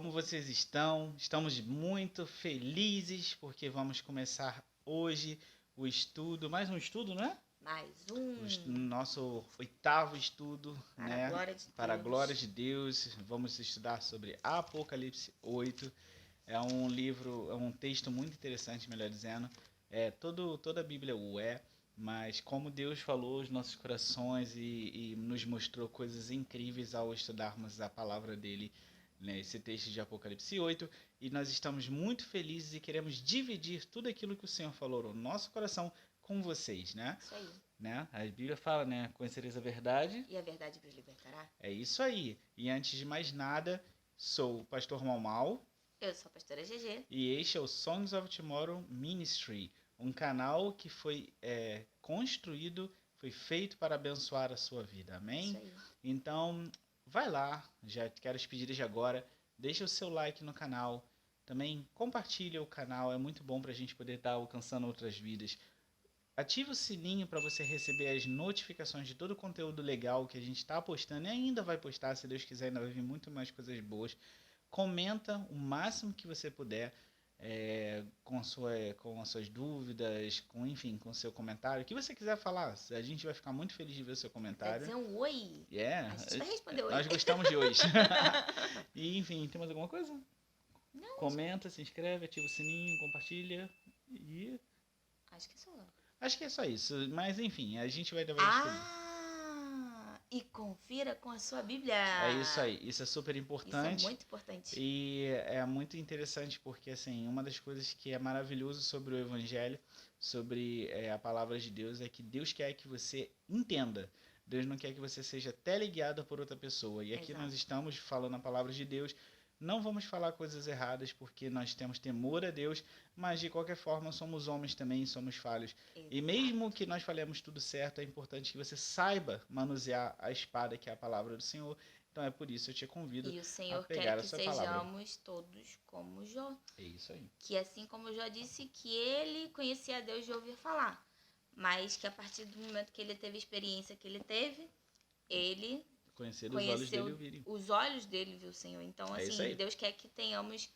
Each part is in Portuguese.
como vocês estão? Estamos muito felizes porque vamos começar hoje o estudo, mais um estudo, não é? Mais um. Nosso oitavo estudo, Para a glória de Deus. Para a glória de Deus. Vamos estudar sobre Apocalipse 8. É um livro, é um texto muito interessante, melhor dizendo. Toda a Bíblia o é, mas como Deus falou aos nossos corações e nos mostrou coisas incríveis ao estudarmos a palavra dele, né, esse texto de Apocalipse 8, e nós estamos muito felizes e queremos dividir tudo aquilo que o Senhor falou no nosso coração com vocês, né? Isso aí. Né? A Bíblia fala, né? Conhecereis a verdade. E a verdade vos libertará. É isso aí. E antes de mais nada, sou o pastor Malmal. Eu sou a pastora GG. E este é o Songs of Tomorrow Ministry, um canal que foi construído, foi feito para abençoar a sua vida. Amém? Isso aí. Então, vai lá, já quero te pedir desde agora, deixa o seu like no canal, também compartilha o canal, é muito bom para a gente poder estar alcançando outras vidas. Ative o sininho para você receber as notificações de todo o conteúdo legal que a gente está postando e ainda vai postar, se Deus quiser, ainda vai vir muito mais coisas boas. Comenta o máximo que você puder com as suas dúvidas, com o seu comentário. O que você quiser falar, a gente vai ficar muito feliz de ver o seu comentário. Vai dizer um oi. A gente vai responder oi. Nós gostamos de hoje. E enfim, tem mais alguma coisa? Não. Comenta, se inscreve, ativa o sininho, compartilha e... Acho que é só isso, mas enfim, a gente vai e confira com a sua Bíblia. É isso aí, isso é super importante. Isso é muito importante. E é muito interessante porque, assim, uma das coisas que é maravilhoso sobre o Evangelho, sobre a palavra de Deus, é que Deus quer que você entenda. Deus não quer que você seja teleguiado por outra pessoa. E aqui Exato. nós estamos falando a palavra de Deus. Não vamos falar coisas erradas porque nós temos temor a Deus, mas de qualquer forma somos homens também, somos falhos. Exato. E mesmo que nós falemos tudo certo, é importante que você saiba manusear a espada que é a palavra do Senhor. Então é por isso que eu te convido E o Senhor a pegar quer a que sua sejamos palavra. todos como Jó. É isso aí. Que assim como Jó disse que ele conhecia a Deus de ouvir falar, mas que a partir do momento que ele teve a experiência que ele teve, ele Conhecer os conheceu olhos dele ouvirem. os olhos dele, viu, Senhor? Então, É isso assim, aí. Deus quer que tenhamos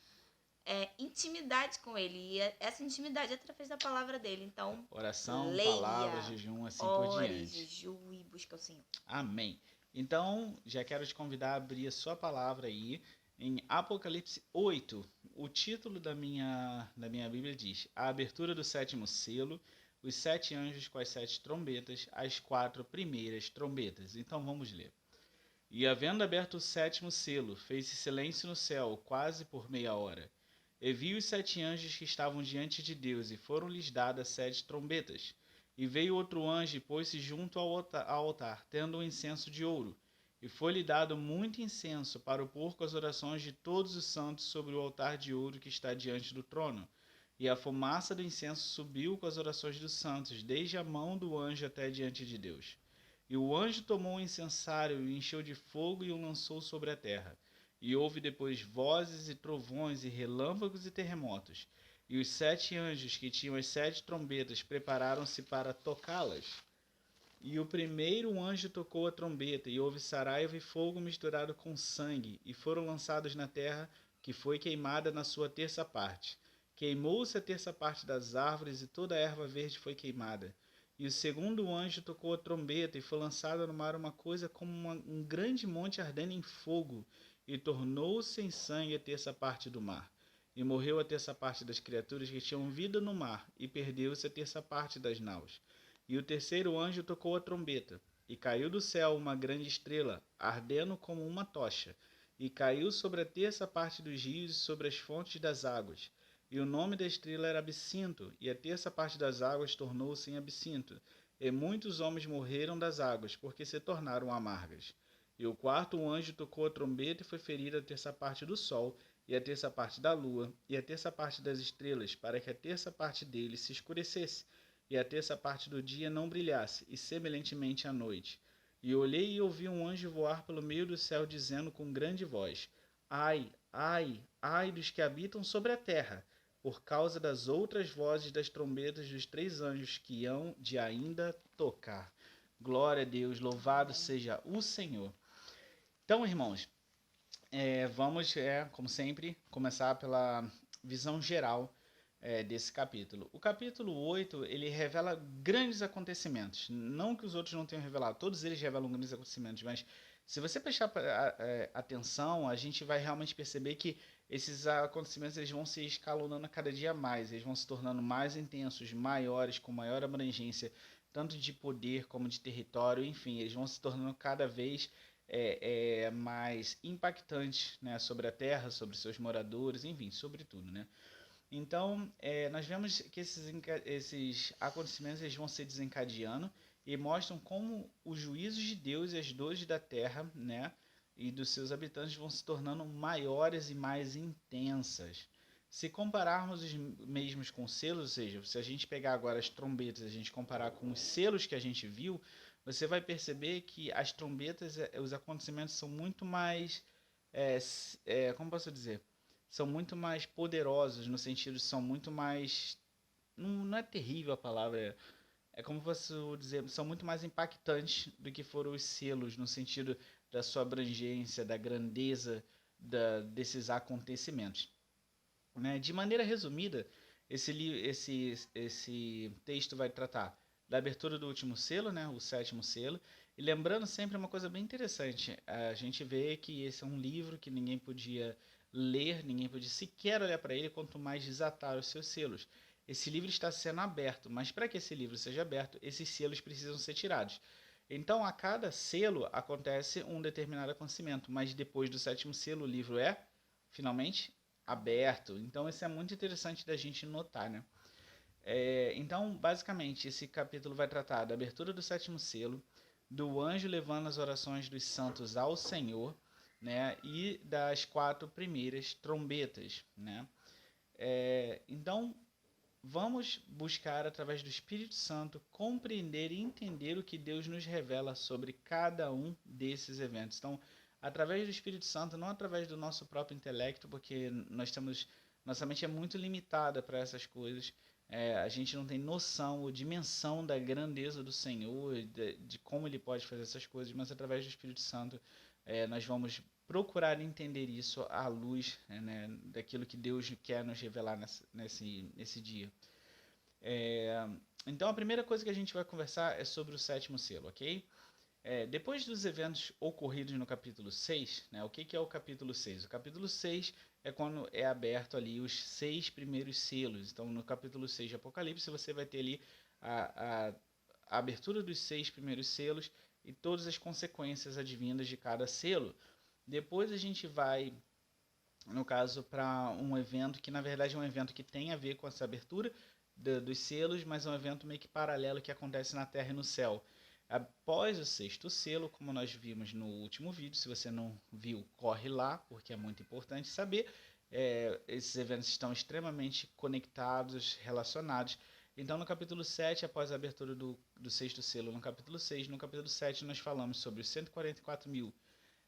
intimidade com ele. E essa intimidade é através da palavra dele. Então, Oração, leia, palavra, jejum, assim por ore, diante. jejue e busca o Senhor. Amém. Então, já quero te convidar a abrir a sua palavra aí em Apocalipse 8. O título da minha Bíblia diz: A abertura do sétimo selo, os 7 anjos com as 7 trombetas, as 4 primeiras trombetas. Então vamos ler. E havendo aberto o sétimo selo, fez-se silêncio no céu, quase por meia hora. E vi os 7 anjos que estavam diante de Deus, e foram-lhes dadas 7 trombetas. E veio outro anjo e pôs-se junto ao altar, tendo um incenso de ouro. E foi-lhe dado muito incenso para o pôr com as orações de todos os santos sobre o altar de ouro que está diante do trono. E a fumaça do incenso subiu com as orações dos santos, desde a mão do anjo até diante de Deus. E o anjo tomou o incensário e o encheu de fogo e o lançou sobre a terra. E houve depois vozes e trovões e relâmpagos e terremotos. E os 7 anjos que tinham as 7 trombetas prepararam-se para tocá-las. E o primeiro anjo tocou a trombeta, e houve saraiva e fogo misturado com sangue, e foram lançados na terra, que foi queimada na sua terça parte. Queimou-se a terça parte das árvores, e toda a erva verde foi queimada. E o segundo anjo tocou a trombeta, e foi lançada no mar uma coisa como um grande monte ardendo em fogo, e tornou-se em sangue a terça parte do mar. E morreu a terça parte das criaturas que tinham vida no mar, e perdeu-se a terça parte das naus. E o terceiro anjo tocou a trombeta, e caiu do céu uma grande estrela, ardendo como uma tocha, e caiu sobre a terça parte dos rios e sobre as fontes das águas. E o nome da estrela era Absinto, e a terça parte das águas tornou-se em absinto. E muitos homens morreram das águas, porque se tornaram amargas. E o quarto anjo tocou a trombeta e foi ferida a terça parte do sol, e a terça parte da lua, e a terça parte das estrelas, para que a terça parte deles se escurecesse, e a terça parte do dia não brilhasse, e semelhantemente à noite. E olhei e ouvi um anjo voar pelo meio do céu, dizendo com grande voz: Ai, ai, ai dos que habitam sobre a terra, por causa das outras vozes das trombetas dos 3 anjos que hão de ainda tocar. Glória a Deus, louvado seja o Senhor. Então, irmãos, Vamos, como sempre, começar pela visão geral desse capítulo. O capítulo 8 ele revela grandes acontecimentos. Não que os outros não tenham revelado, todos eles revelam grandes acontecimentos, mas se você prestar atenção, a gente vai realmente perceber que esses acontecimentos eles vão se escalonando a cada dia mais, eles vão se tornando mais intensos, maiores, com maior abrangência, tanto de poder como de território, enfim, eles vão se tornando cada vez mais impactantes, né, sobre a terra, sobre seus moradores, enfim, sobre tudo, né? Então, nós vemos que esses acontecimentos eles vão se desencadeando e mostram como os juízos de Deus e as dores da terra, né, e dos seus habitantes vão se tornando maiores e mais intensas. Se compararmos os mesmos com selos, ou seja, se a gente pegar agora as trombetas e a gente comparar com os selos que a gente viu, você vai perceber que as trombetas, os acontecimentos são muito mais, como posso dizer, são muito mais poderosos, no sentido de são muito mais. Não é terrível a palavra, como posso dizer, são muito mais impactantes do que foram os selos, no sentido da sua abrangência, da grandeza desses acontecimentos. Né? De maneira resumida, esse texto vai tratar da abertura do último selo, né, o sétimo selo, e lembrando sempre uma coisa bem interessante, a gente vê que esse é um livro que ninguém podia ler, ninguém podia sequer olhar para ele, quanto mais desatar os seus selos. Esse livro está sendo aberto, mas para que esse livro seja aberto, esses selos precisam ser tirados. Então, a cada selo acontece um determinado acontecimento, mas depois do sétimo selo, o livro é finalmente aberto. Então, isso é muito interessante da gente notar, né? Então, basicamente, esse capítulo vai tratar da abertura do sétimo selo, do anjo levando as orações dos santos ao Senhor, né? E das 4 primeiras trombetas, né? Então, vamos buscar, através do Espírito Santo, compreender e entender o que Deus nos revela sobre cada um desses eventos. Então, através do Espírito Santo, não através do nosso próprio intelecto, porque nossa mente é muito limitada para essas coisas. A gente não tem noção ou dimensão da grandeza do Senhor, de como Ele pode fazer essas coisas, mas através do Espírito Santo nós vamos procurar entender isso à luz, né, daquilo que Deus quer nos revelar nesse dia. Então a primeira coisa que a gente vai conversar é sobre o sétimo selo, ok? Depois dos eventos ocorridos no capítulo 6, né, o que é o capítulo 6? O capítulo 6 é quando é aberto ali os 6 primeiros selos. Então no capítulo 6 de Apocalipse você vai ter ali a abertura dos 6 primeiros selos e todas as consequências advindas de cada selo. Depois a gente vai, no caso, para um evento que na verdade é um evento que tem a ver com essa abertura dos selos, mas é um evento meio que paralelo que acontece na Terra e no céu. Após o sexto selo, como nós vimos no último vídeo, se você não viu, corre lá, porque é muito importante saber. Esses eventos estão extremamente conectados, relacionados. Então, no capítulo 7, após a abertura do sexto selo, no capítulo 6, no capítulo 7, nós falamos sobre os 144 mil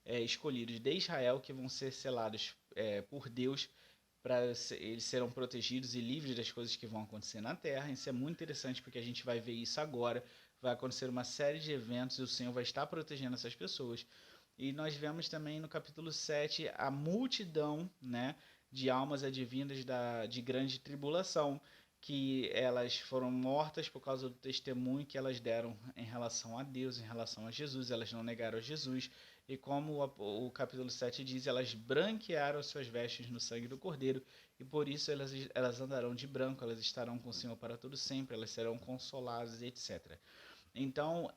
escolhidos de Israel que vão ser selados por Deus, para eles serão protegidos e livres das coisas que vão acontecer na terra. Isso é muito interessante porque a gente vai ver isso agora. Vai acontecer uma série de eventos e o Senhor vai estar protegendo essas pessoas. E nós vemos também no capítulo 7 a multidão, né, de almas advindas de grande tribulação, que elas foram mortas por causa do testemunho que elas deram em relação a Deus, em relação a Jesus. Elas não negaram a Jesus. E como o capítulo 7 diz, elas branquearam suas vestes no sangue do Cordeiro, e por isso elas andarão de branco, elas estarão com o Senhor para todo sempre, elas serão consoladas, etc. Então,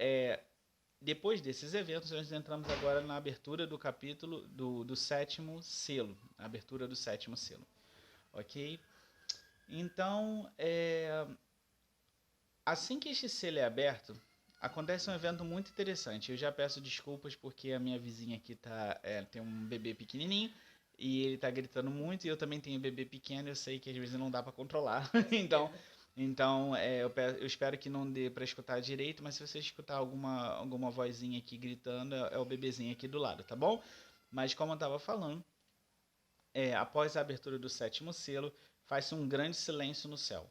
depois desses eventos, nós entramos agora na abertura do capítulo do sétimo selo, a abertura do sétimo selo, ok? Então, assim que este selo é aberto, acontece um evento muito interessante. Eu já peço desculpas porque a minha vizinha aqui tem um bebê pequenininho e ele tá gritando muito, e eu também tenho um bebê pequeno, eu sei que às vezes não dá para controlar. então eu espero que não dê para escutar direito, mas se você escutar alguma vozinha aqui gritando, é o bebezinho aqui do lado, tá bom? Mas como eu estava falando, após a abertura do sétimo selo, faz-se um grande silêncio no céu,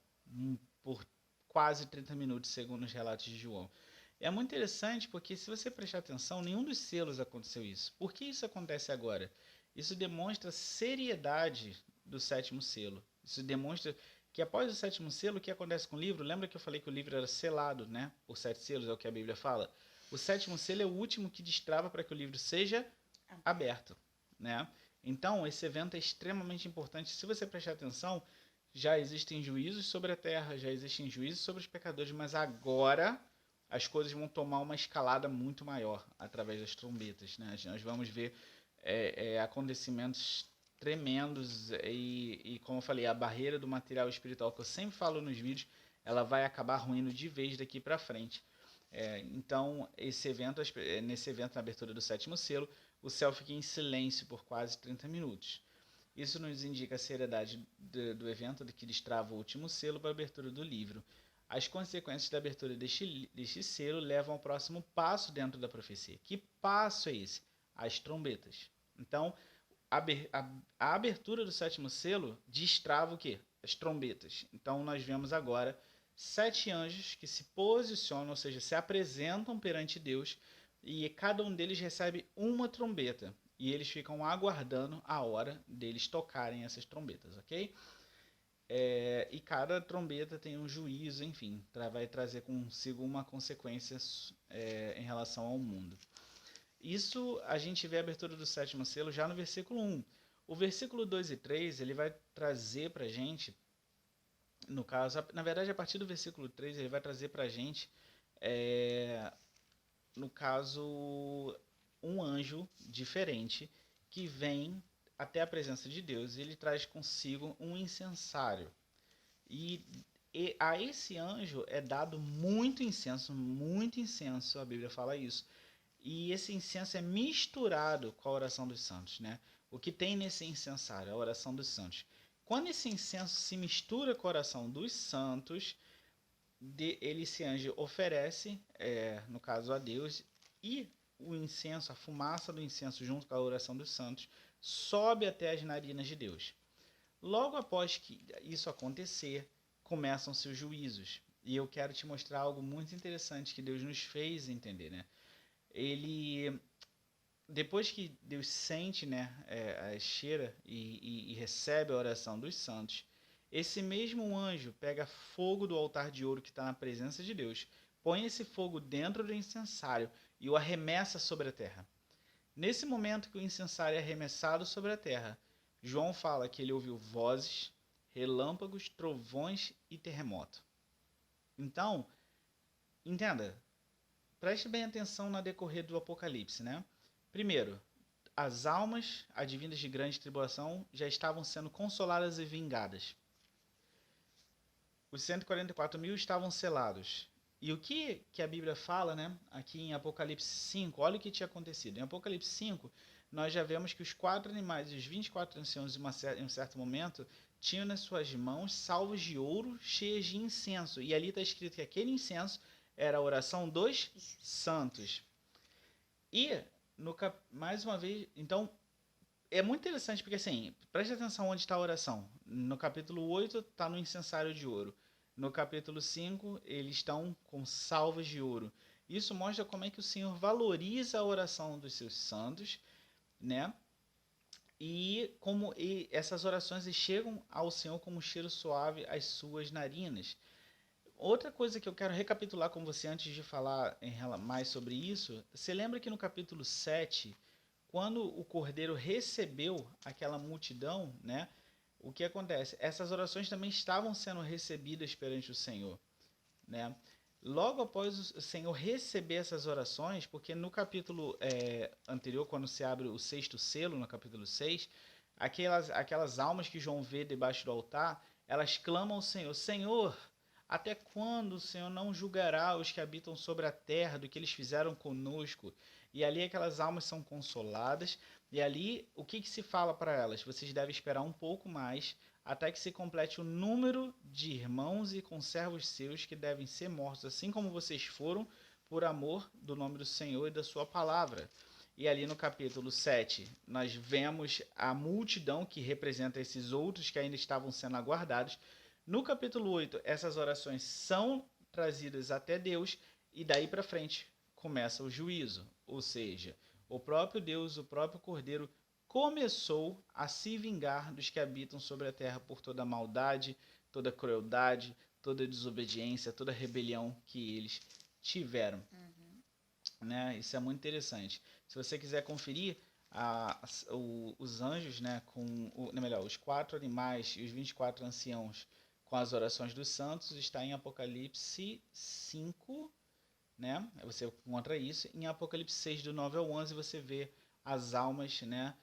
por quase 30 minutos, segundo os relatos de João. É muito interessante porque, se você prestar atenção, nenhum dos selos aconteceu isso. Por que isso acontece agora? Isso demonstra a seriedade do sétimo selo. Isso demonstra que após o sétimo selo, o que acontece com o livro? Lembra que eu falei que o livro era selado, né? Por 7 selos, é o que a Bíblia fala. O sétimo selo é o último que destrava para que o livro seja aberto, né? Então, esse evento é extremamente importante. Se você prestar atenção, já existem juízos sobre a terra, já existem juízos sobre os pecadores, mas agora as coisas vão tomar uma escalada muito maior através das trombetas, né? Nós vamos ver acontecimentos tremendos e, como eu falei, a barreira do material espiritual que eu sempre falo nos vídeos, ela vai acabar ruindo de vez daqui para frente. Então, nesse evento, na abertura do sétimo selo, o céu fica em silêncio por quase 30 minutos. Isso nos indica a seriedade do evento que destrava o último selo para a abertura do livro. As consequências da abertura deste selo levam ao próximo passo dentro da profecia. Que passo é esse? As trombetas. Então, a abertura do sétimo selo destrava o quê? As trombetas. Então, nós vemos agora 7 anjos que se posicionam, ou seja, se apresentam perante Deus, e cada um deles recebe uma trombeta. E eles ficam aguardando a hora deles tocarem essas trombetas, ok? E cada trombeta tem um juízo, enfim, vai trazer consigo uma consequência em relação ao mundo. Isso a gente vê a abertura do sétimo selo já no versículo 1. O versículo 2 e 3, ele vai trazer pra gente, no caso, na verdade a partir do versículo 3, ele vai trazer pra gente, no caso, um anjo diferente que vem até a presença de Deus e ele traz consigo um incensário. E a esse anjo é dado muito incenso, a Bíblia fala isso. E esse incenso é misturado com a oração dos santos, né? O que tem nesse incensário? A oração dos santos. Quando esse incenso se mistura com a oração dos santos, esse anjo oferece, no caso a Deus, e o incenso, a fumaça do incenso junto com a oração dos santos, sobe até as narinas de Deus. Logo após que isso acontecer, começam-se os juízos. E eu quero te mostrar algo muito interessante que Deus nos fez entender, né? Depois que Deus sente, né, a cheira e recebe a oração dos santos, esse mesmo anjo pega fogo do altar de ouro que está na presença de Deus, põe esse fogo dentro do incensário e o arremessa sobre a terra. Nesse momento que o incensário é arremessado sobre a terra, João fala que ele ouviu vozes, relâmpagos, trovões e terremoto. Então, entenda, preste bem atenção no decorrer do Apocalipse, né? Primeiro, as almas advindas de grande tribulação já estavam sendo consoladas e vingadas. Os 144.000 estavam selados. E o que a Bíblia fala, né? Aqui em Apocalipse 5, olha o que tinha acontecido. Em Apocalipse 5, nós já vemos que os 4 animais e os 24 anciãos, em um certo momento, tinham nas suas mãos salvas de ouro cheias de incenso. E ali está escrito que aquele incenso era a oração dos santos. E, mais uma vez, então, é muito interessante porque, assim, preste atenção onde está a oração. No capítulo 8, está no incensário de ouro. No capítulo 5, eles estão com salvas de ouro. Isso mostra como é que o Senhor valoriza a oração dos seus santos, né? E como essas orações chegam ao Senhor como cheiro suave às suas narinas. Outra coisa que eu quero recapitular com você antes de falar mais sobre isso, você lembra que no capítulo 7, quando o Cordeiro recebeu aquela multidão, né? O que acontece? Essas orações também estavam sendo recebidas perante o Senhor, né? Logo após o Senhor receber essas orações, porque no capítulo anterior, quando se abre o 6º selo, no capítulo 6, aquelas almas que João vê debaixo do altar, elas clamam ao Senhor: Senhor, até quando o Senhor não julgará os que habitam sobre a terra do que eles fizeram conosco? E ali aquelas almas são consoladas, e ali o que se fala para elas? Vocês devem esperar um pouco mais, até que se complete o número de irmãos e conservos seus que devem ser mortos, assim como vocês foram, por amor do nome do Senhor e da sua palavra. E ali no capítulo 7, nós vemos a multidão que representa esses outros que ainda estavam sendo aguardados. No capítulo 8, essas orações são trazidas até Deus, e daí para frente começa o juízo. Ou seja, o próprio Deus, o próprio Cordeiro, começou a se vingar dos que habitam sobre a terra por toda a maldade, toda a crueldade, toda a desobediência, toda a rebelião que eles tiveram. Né? Isso é muito interessante. Se você quiser conferir os anjos, né, os 4 animais e os 24 anciãos com as orações dos santos, está em Apocalipse 5, né? Você encontra isso. Em Apocalipse 6, do 9 ao 11, você vê as almas, né,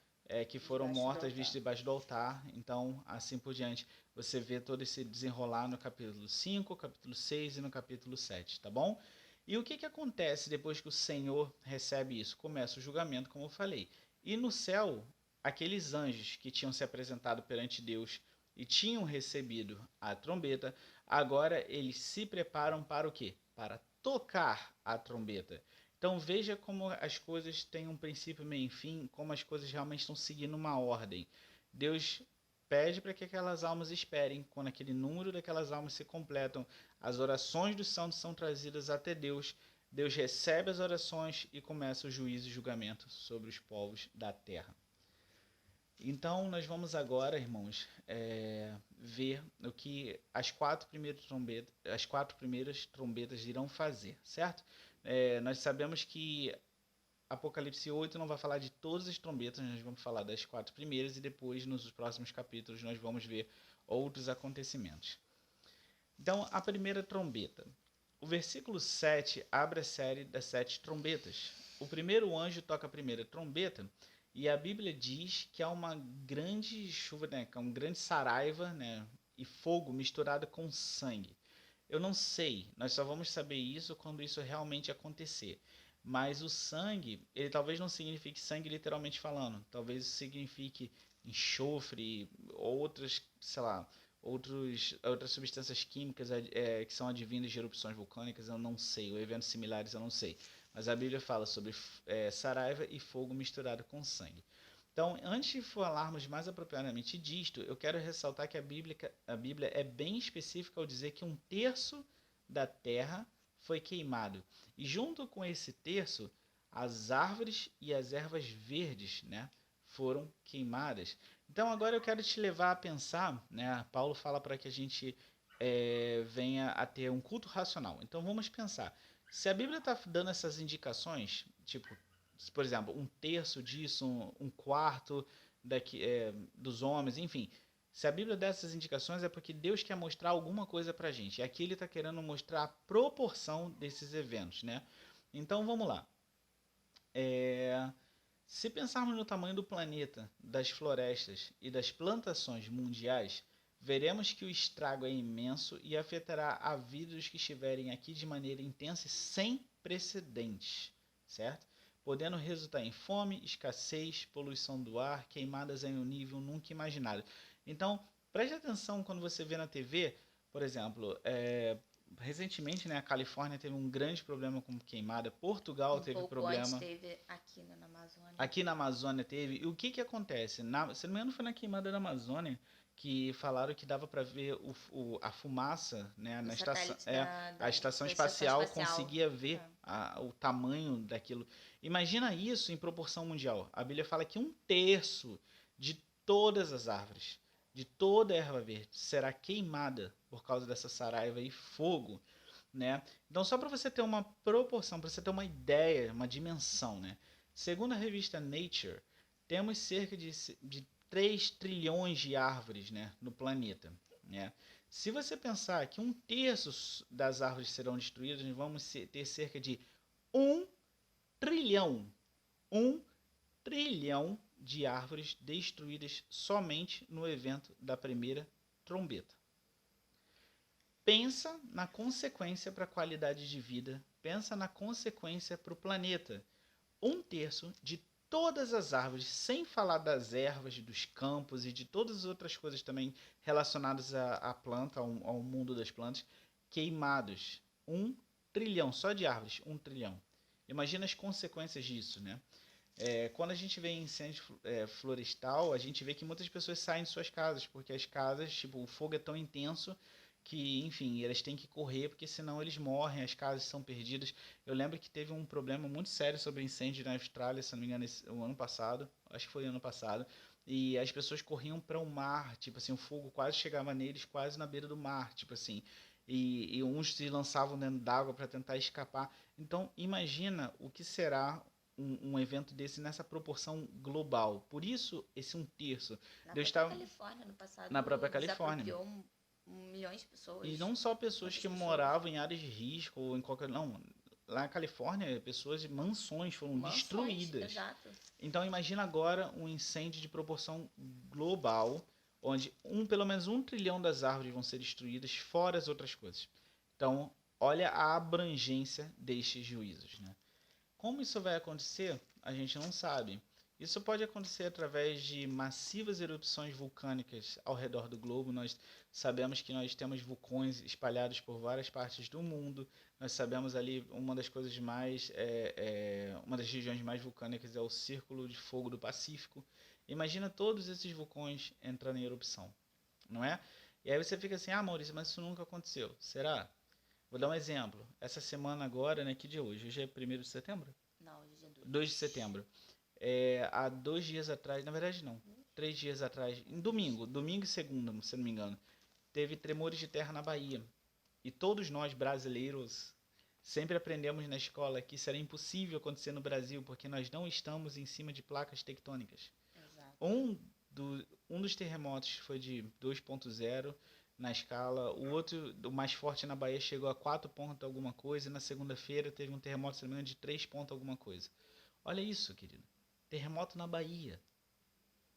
que foram mortas vistas debaixo do altar. Então, assim por diante, você vê todo esse desenrolar no capítulo 5, capítulo 6 e no capítulo 7, tá bom? E o que acontece depois que o Senhor recebe isso? Começa o julgamento, como eu falei. E no céu, aqueles anjos que tinham se apresentado perante Deus e tinham recebido a trombeta, agora eles se preparam para o quê? Para tocar a trombeta. Então veja como as coisas têm um princípio, meio e fim, como as coisas realmente estão seguindo uma ordem. Deus pede para que aquelas almas esperem. Quando aquele número daquelas almas se completam, as orações dos santos são trazidas até Deus. Deus recebe as orações e começa o juízo e julgamento sobre os povos da terra. Então, nós vamos agora, irmãos, ver o que as 4 primeiras trombetas irão fazer, certo? Nós sabemos que Apocalipse 8 não vai falar de todas as trombetas, nós vamos falar das 4 primeiras e depois, nos próximos capítulos, nós vamos ver outros acontecimentos. Então, a primeira trombeta. O versículo 7 abre a série das 7 trombetas. O primeiro anjo toca a primeira trombeta e a Bíblia diz que há uma grande chuva, né, que é um grande saraiva, né, e fogo misturado com sangue. Eu não sei, nós só vamos saber isso quando isso realmente acontecer. Mas o sangue, ele talvez não signifique sangue literalmente falando. Talvez signifique enxofre, outras, sei lá, outras substâncias químicas que são advindas de erupções vulcânicas, eu não sei, ou eventos similares, eu não sei. Mas a Bíblia fala sobre saraiva e fogo misturado com sangue. Então, antes de falarmos mais apropriadamente disto, eu quero ressaltar que a Bíblia é bem específica ao dizer que 1/3 da terra foi queimado. E junto com esse terço, as árvores e as ervas verdes, né, foram queimadas. Então agora eu quero te levar a pensar, né, Paulo fala para que a gente venha a ter um culto racional. Então vamos pensar, se a Bíblia está dando essas indicações, tipo, por exemplo, 1/3 disso, um quarto dos homens, enfim, se a Bíblia dá essas indicações é porque Deus quer mostrar alguma coisa para a gente. E aqui ele está querendo mostrar a proporção desses eventos, né? Então vamos lá. Se pensarmos no tamanho do planeta, das florestas e das plantações mundiais, veremos que o estrago é imenso e afetará a vida dos que estiverem aqui de maneira intensa e sem precedentes, certo? Podendo resultar em fome, escassez, poluição do ar, queimadas em um nível nunca imaginado. Então, preste atenção quando você vê na TV, por exemplo, recentemente, né, a Califórnia teve um grande problema com queimada, Portugal teve problema. Antes teve aqui na Amazônia. Aqui na Amazônia teve. E o que acontece? Se não me engano, foi na queimada da Amazônia que falaram que dava para ver a fumaça, né, na estação. A estação espacial conseguia ver o tamanho daquilo. Imagina isso em proporção mundial. A Bíblia fala que 1/3 de todas as árvores, de toda a erva verde, será queimada por causa dessa saraiva e fogo, né? Então, só para você ter uma proporção, para você ter uma ideia, uma dimensão, né? Segundo a revista Nature, temos cerca de 3 trilhões de árvores, né, no planeta, né? Se você pensar que 1/3 das árvores serão destruídas, nós vamos ter cerca de 1 trilhão de árvores destruídas somente no evento da primeira trombeta. Pensa na consequência para a qualidade de vida, pensa na consequência para o planeta. 1/3 de todas as árvores, sem falar das ervas, dos campos e de todas as outras coisas também relacionadas à planta, ao mundo das plantas, queimados. 1 trilhão, só de árvores, 1 trilhão. Imagina as consequências disso, né? Quando a gente vê incêndio florestal, a gente vê que muitas pessoas saem de suas casas, porque as casas, tipo, o fogo é tão intenso que, enfim, eles têm que correr porque senão eles morrem, as casas são perdidas. Eu lembro que teve um problema muito sério sobre incêndio na Austrália, se não me engano, o ano passado, acho que foi ano passado, e as pessoas corriam para o mar, tipo assim, o fogo quase chegava neles, quase na beira do mar, tipo assim, e uns se lançavam dentro d'água para tentar escapar. Então, imagina o que será um evento desse nessa proporção global. Por isso, esse um terço. Na Deus própria está Califórnia, no na própria passado, Califórnia. desapropriou milhões de E pessoas. não só pessoas Muitas que pessoas. moravam em áreas de risco ou em qualquer. Não, lá na Califórnia, pessoas de mansões foram Mansões, destruídas. exato. Então imagina agora um incêndio de proporção global, onde pelo menos 1 trilhão das árvores vão ser destruídas, fora as outras coisas. Então, olha a abrangência destes juízos, né? Como isso vai acontecer, a gente não sabe. Isso pode acontecer através de massivas erupções vulcânicas ao redor do globo. Nós sabemos que nós temos vulcões espalhados por várias partes do mundo. Nós sabemos ali uma das coisas mais, uma das regiões mais vulcânicas é o Círculo de Fogo do Pacífico. Imagina todos esses vulcões entrando em erupção, não é? E aí você fica assim, ah, Maurício, mas isso nunca aconteceu. Será? Vou dar um exemplo. Essa semana agora, né, que dia é hoje? Hoje é 1º de setembro? Não, hoje é 2 de setembro. Há 2 dias atrás, na verdade não, 3 dias atrás, em domingo e segunda, se não me engano, teve tremores de terra na Bahia. E todos nós brasileiros sempre aprendemos na escola que isso era impossível acontecer no Brasil, porque nós não estamos em cima de placas tectônicas. Exato. Um dos terremotos foi de 2.0 na escala, o outro, o mais forte na Bahia, chegou a 4 ponto alguma coisa, e na segunda-feira teve um terremoto, se não me engano, de 3 ponto alguma coisa. Olha isso, querido. Terremoto na Bahia.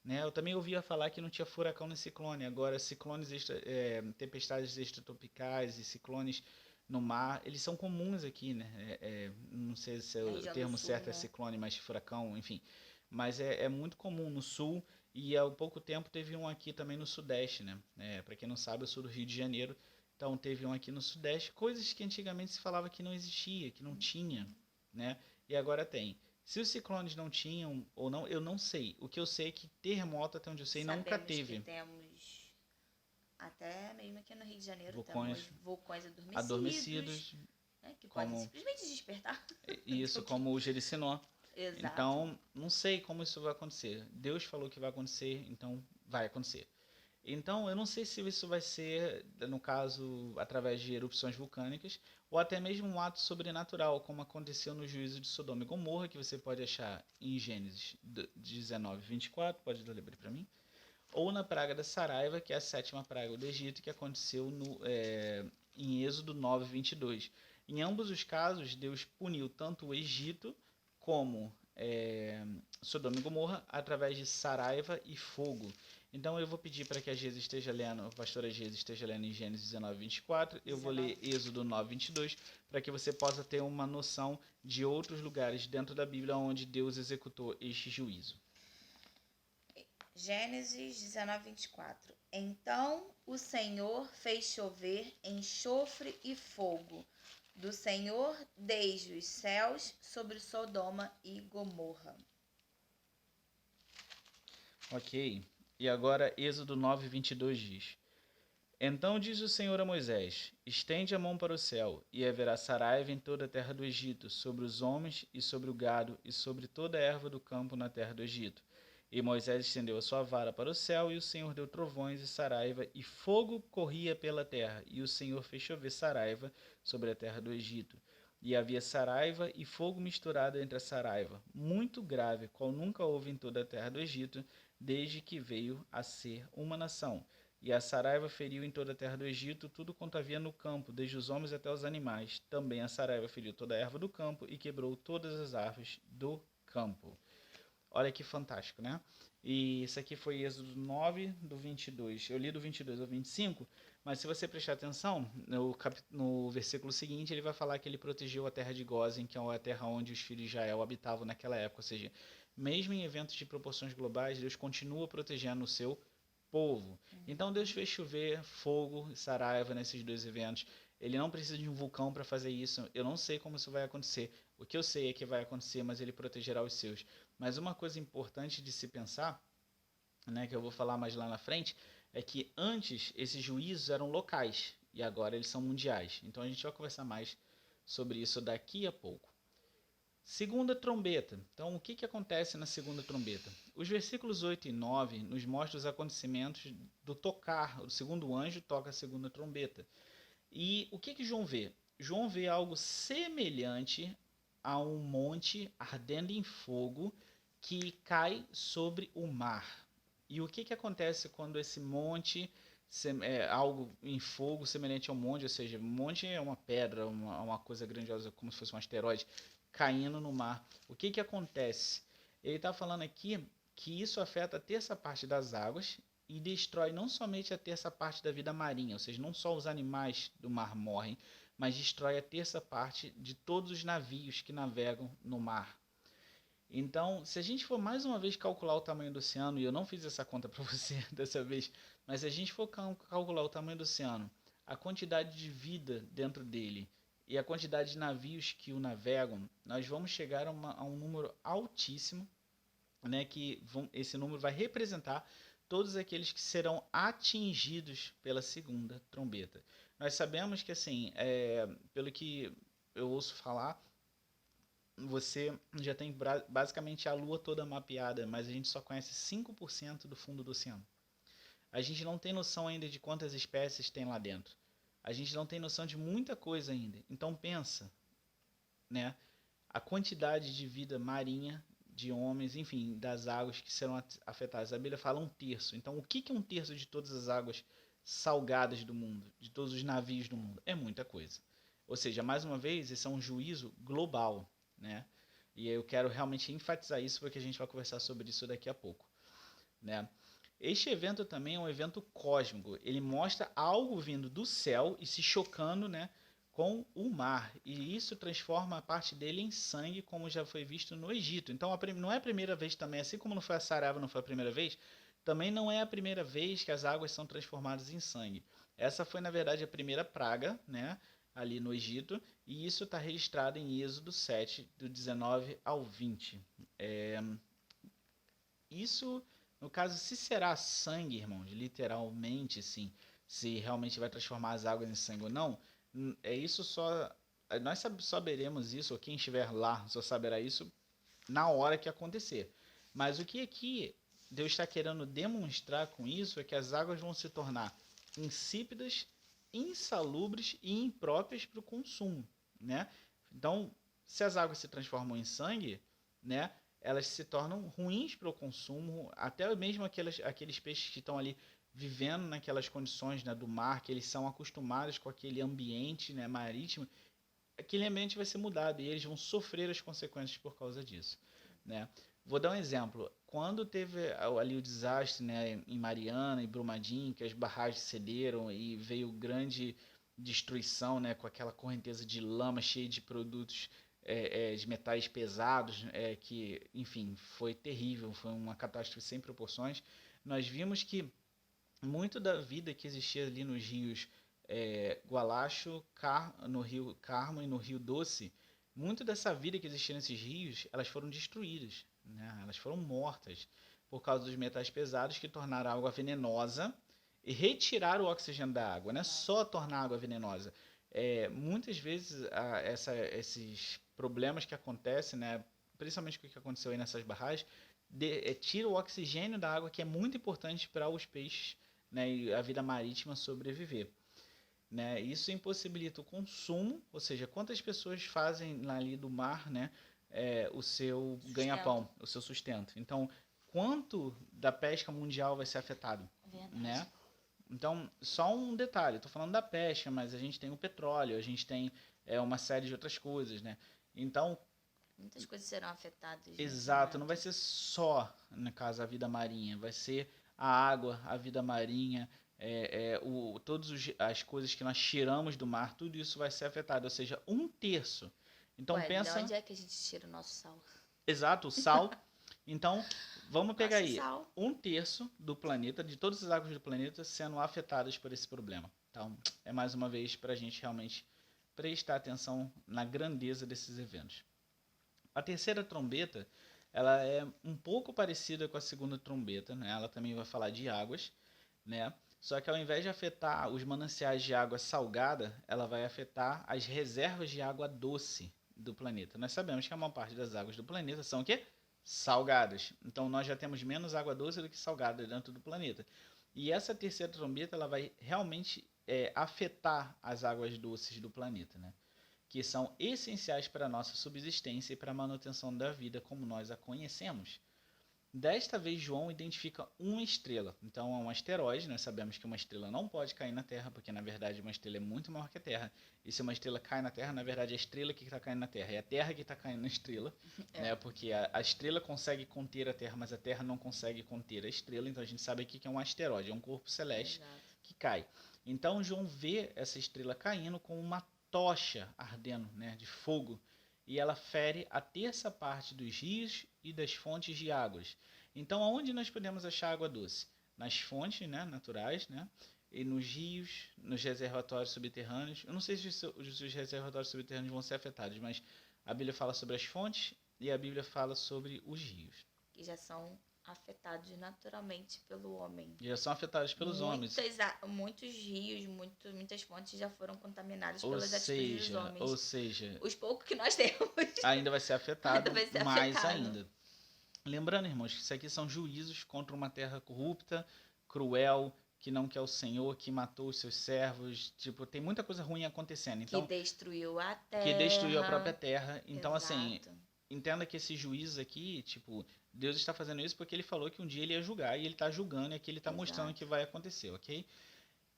Né? Eu também ouvia falar que não tinha furacão nem ciclone. Agora, ciclones, tempestades extratropicais e ciclones no mar, eles são comuns aqui, né? Não sei se o Região do termo Sul, certo é né? ciclone, mas furacão, enfim. Mas é muito comum no sul e há pouco tempo teve um aqui também no sudeste, né? Para quem não sabe, eu sou do Rio de Janeiro, então teve um aqui no sudeste, coisas que antigamente se falava que não existia, que não tinha, né? E agora tem. Se os ciclones não tinham ou não, eu não sei. O que eu sei é que terremoto, até onde eu sei, nunca Sabemos que teve. temos, até mesmo aqui no Rio de Janeiro, Vulcões temos vulcões adormecidos, adormecidos, né, que podem como simplesmente despertar. isso, como o Jericinó. Exato. Então, não sei como isso vai acontecer. Deus falou que vai acontecer, então vai acontecer. Então, eu não sei se isso vai ser, no caso, através de erupções vulcânicas, ou até mesmo um ato sobrenatural, como aconteceu no juízo de Sodoma e Gomorra, que você pode achar em Gênesis 19, 24, pode ler para mim, ou na praga da Saraiva, que é a 7ª praga do Egito, que aconteceu em Êxodo 9, 22. Em ambos os casos, Deus puniu tanto o Egito como Sodoma e Gomorra através de Saraiva e fogo. Então eu vou pedir para que a Geisa esteja lendo, a pastora Geisa esteja lendo em Gênesis 19, 24. Eu vou ler Êxodo 9, 22, para que você possa ter uma noção de outros lugares dentro da Bíblia onde Deus executou este juízo. Gênesis 19, 24. Então o Senhor fez chover enxofre e fogo do Senhor desde os céus sobre Sodoma e Gomorra. Ok. E agora Êxodo 9, 22 diz: Então diz o Senhor a Moisés: Estende a mão para o céu, e haverá saraiva em toda a terra do Egito, sobre os homens e sobre o gado, e sobre toda a erva do campo na terra do Egito. E Moisés estendeu a sua vara para o céu, e o Senhor deu trovões e saraiva, e fogo corria pela terra, e o Senhor fez chover saraiva sobre a terra do Egito. E havia saraiva e fogo misturado entre a saraiva, muito grave, qual nunca houve em toda a terra do Egito, desde que veio a ser uma nação. E a saraiva feriu em toda a terra do Egito tudo quanto havia no campo, desde os homens até os animais. Também a saraiva feriu toda a erva do campo e quebrou todas as árvores do campo. Olha que fantástico, né? E isso aqui foi Êxodo 9, do 22. Eu li do 22 ao 25, mas se você prestar atenção, no versículo seguinte, ele vai falar que ele protegeu a terra de Gósen, que é a terra onde os filhos de Israel habitavam naquela época. Ou seja, mesmo em eventos de proporções globais, Deus continua protegendo o seu povo. Então Deus fez chover fogo e saraiva nesses dois eventos. Ele não precisa de um vulcão para fazer isso. Eu não sei como isso vai acontecer. O que eu sei é que vai acontecer, mas ele protegerá os seus. Mas uma coisa importante de se pensar, né, que eu vou falar mais lá na frente, é que antes esses juízos eram locais. e agora eles são mundiais. Então a gente vai conversar mais sobre isso daqui a pouco. Segunda trombeta. Então, o que acontece na segunda trombeta? Os versículos 8 e 9 nos mostram os acontecimentos do tocar. O segundo anjo toca a segunda trombeta. E o que João vê? João vê algo semelhante a um monte ardendo em fogo que cai sobre o mar. E o que acontece quando esse monte é algo em fogo semelhante a um monte, ou seja, um monte é uma pedra, uma coisa grandiosa, como se fosse um asteroide, caindo no mar. O que acontece? Ele está falando aqui que isso afeta a terça parte das águas e destrói não somente a terça parte da vida marinha, ou seja, não só os animais do mar morrem, mas destrói a terça parte de todos os navios que navegam no mar. Então, se a gente for mais uma vez calcular o tamanho do oceano, e eu não fiz essa conta para você dessa vez, mas se a gente for calcular o tamanho do oceano, a quantidade de vida dentro dele e a quantidade de navios que o navegam, nós vamos chegar a um número altíssimo, né, esse número vai representar todos aqueles que serão atingidos pela segunda trombeta. Nós sabemos que, assim, pelo que eu ouço falar, você já tem basicamente a Lua toda mapeada, mas a gente só conhece 5% do fundo do oceano. A gente não tem noção ainda de quantas espécies tem lá dentro. A gente não tem noção de muita coisa ainda. Então pensa, né, a quantidade de vida marinha, de homens, enfim, das águas que serão afetadas. A Bíblia fala 1/3. Então o que é 1/3 de todas as águas salgadas do mundo, de todos os navios do mundo? É muita coisa. Ou seja, mais uma vez, esse é um juízo global, né? E eu quero realmente enfatizar isso porque a gente vai conversar sobre isso daqui a pouco, né? Este evento também é um evento cósmico. Ele mostra algo vindo do céu e se chocando, né, com o mar. E isso transforma a parte dele em sangue, como já foi visto no Egito. Então não é a primeira vez também, assim como não foi a Saraiva, não foi a primeira vez, também não é a primeira vez que as águas são transformadas em sangue. Essa foi, na verdade, a primeira praga, né, ali no Egito, e isso está registrado em Êxodo 7, do 19 ao 20. Isso, no caso, se será sangue, irmãos, literalmente, sim, se realmente vai transformar as águas em sangue ou não, é isso só. Nós saberemos isso, ou quem estiver lá só saberá isso na hora que acontecer. Mas o que aqui Deus está querendo demonstrar com isso é que as águas vão se tornar insípidas, insalubres e impróprias para o consumo, né? Então, se as águas se transformam em sangue, né, elas se tornam ruins para o consumo, até mesmo aqueles peixes que estão ali vivendo naquelas condições, né, do mar, que eles são acostumados com aquele ambiente, né, marítimo, aquele ambiente vai ser mudado e eles vão sofrer as consequências por causa disso, né? Vou dar um exemplo. Quando teve ali o desastre, né, em Mariana e Brumadinho, que as barragens cederam e veio grande destruição, né, com aquela correnteza de lama cheia de produtos de metais pesados, que, enfim, foi terrível, foi uma catástrofe sem proporções. Nós vimos que muito da vida que existia ali nos rios Gualacho, no rio Carmo e no rio Doce, muito dessa vida que existia nesses rios, elas foram destruídas, né? Elas foram mortas por causa dos metais pesados que tornaram a água venenosa e retiraram o oxigênio da água, não é só tornar a água venenosa. Muitas vezes esses problemas que acontecem, né, principalmente o que aconteceu aí nessas barragens, tira o oxigênio da água, que é muito importante para os peixes, né, e a vida marítima sobreviver, né? Isso impossibilita o consumo, ou seja, quantas pessoas fazem ali do mar, né, o seu ganha-pão, o seu sustento. Então, quanto da pesca mundial vai ser afetado, né? Então, só um detalhe, estou falando da pesca, mas a gente tem o petróleo, a gente tem uma série de outras coisas, né? Então, muitas coisas serão afetadas. Exato, não vai ser só, no caso, a vida marinha, vai ser a água, a vida marinha, todas as coisas que nós tiramos do mar, tudo isso vai ser afetado, ou seja, 1/3. Então pensa. De onde é que a gente tira o nosso sal? Exato, o sal. Então, vamos pegar aí Sal. 1/3 do planeta, de todas as águas do planeta, sendo afetadas por esse problema. Então, é mais uma vez para a gente realmente prestar atenção na grandeza desses eventos. A terceira trombeta, ela é um pouco parecida com a segunda trombeta, né? Ela também vai falar de águas, né? Só que ao invés de afetar os mananciais de água salgada, ela vai afetar as reservas de água doce do planeta. Nós sabemos que a maior parte das águas do planeta são o quê? Salgadas. Então nós já temos menos água doce do que salgada dentro do planeta. E essa terceira trombeta ela vai realmente afetar as águas doces do planeta, né? Que são essenciais para a nossa subsistência e para a manutenção da vida como nós a conhecemos. Desta vez, João identifica uma estrela. Então, é um asteroide. Nós sabemos que uma estrela não pode cair na Terra, porque na verdade uma estrela é muito maior que a Terra. E se uma estrela cai na Terra, na verdade é a estrela que está caindo na Terra. É a Terra que está caindo na estrela, né? Porque a estrela consegue conter a Terra, mas a Terra não consegue conter a estrela. Então, a gente sabe aqui que é um asteroide, é um corpo celeste que cai. Então, João vê essa estrela caindo com uma tocha ardendo, né, de fogo. E ela fere a terça parte dos rios e das fontes de águas. Então, aonde nós podemos achar água doce? Nas fontes, né, naturais, né, e nos rios, nos reservatórios subterrâneos. Eu não sei se os reservatórios subterrâneos vão ser afetados, mas a Bíblia fala sobre as fontes e a Bíblia fala sobre os rios. Que já são afetados naturalmente pelo homem. Já são afetados pelos homens. Muitos rios, muitas fontes já foram contaminadas pelas atitudes dos homens. Ou seja, os poucos que nós temos ainda vai ser afetado mais ainda. Lembrando, irmãos, que isso aqui são juízos contra uma terra corrupta, cruel, que não quer o Senhor, que matou os seus servos. Tipo, tem muita coisa ruim acontecendo. Então, que destruiu a terra. Que destruiu a própria terra. Então, Exato. assim, entenda que esses juízes aqui, tipo, Deus está fazendo isso porque ele falou que um dia ele ia julgar, e ele está julgando, e aqui ele está mostrando que vai acontecer, ok?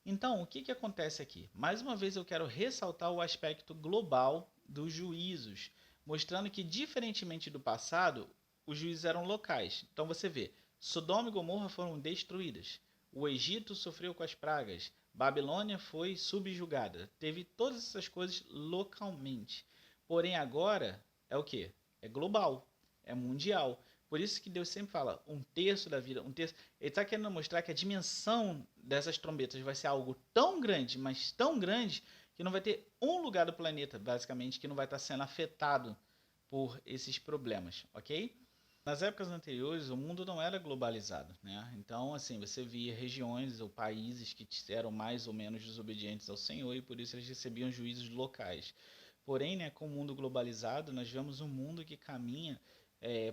Então, o que acontece aqui? Mais uma vez eu quero ressaltar o aspecto global dos juízos, mostrando que, diferentemente do passado, os juízes eram locais. Então você vê, Sodoma e Gomorra foram destruídas, o Egito sofreu com as pragas, Babilônia foi subjugada, teve todas essas coisas localmente. Porém agora é o quê? É global, é mundial. Por isso que Deus sempre fala, um terço da vida, um terço. Ele está querendo mostrar que a dimensão dessas trombetas vai ser algo tão grande, mas tão grande, que não vai ter um lugar do planeta, basicamente, que não vai estar sendo afetado por esses problemas, ok? Nas épocas anteriores, o mundo não era globalizado, né? Então, assim, você via regiões ou países que eram mais ou menos desobedientes ao Senhor e por isso eles recebiam juízos locais. Porém, né, com o mundo globalizado, nós vemos um mundo que caminha,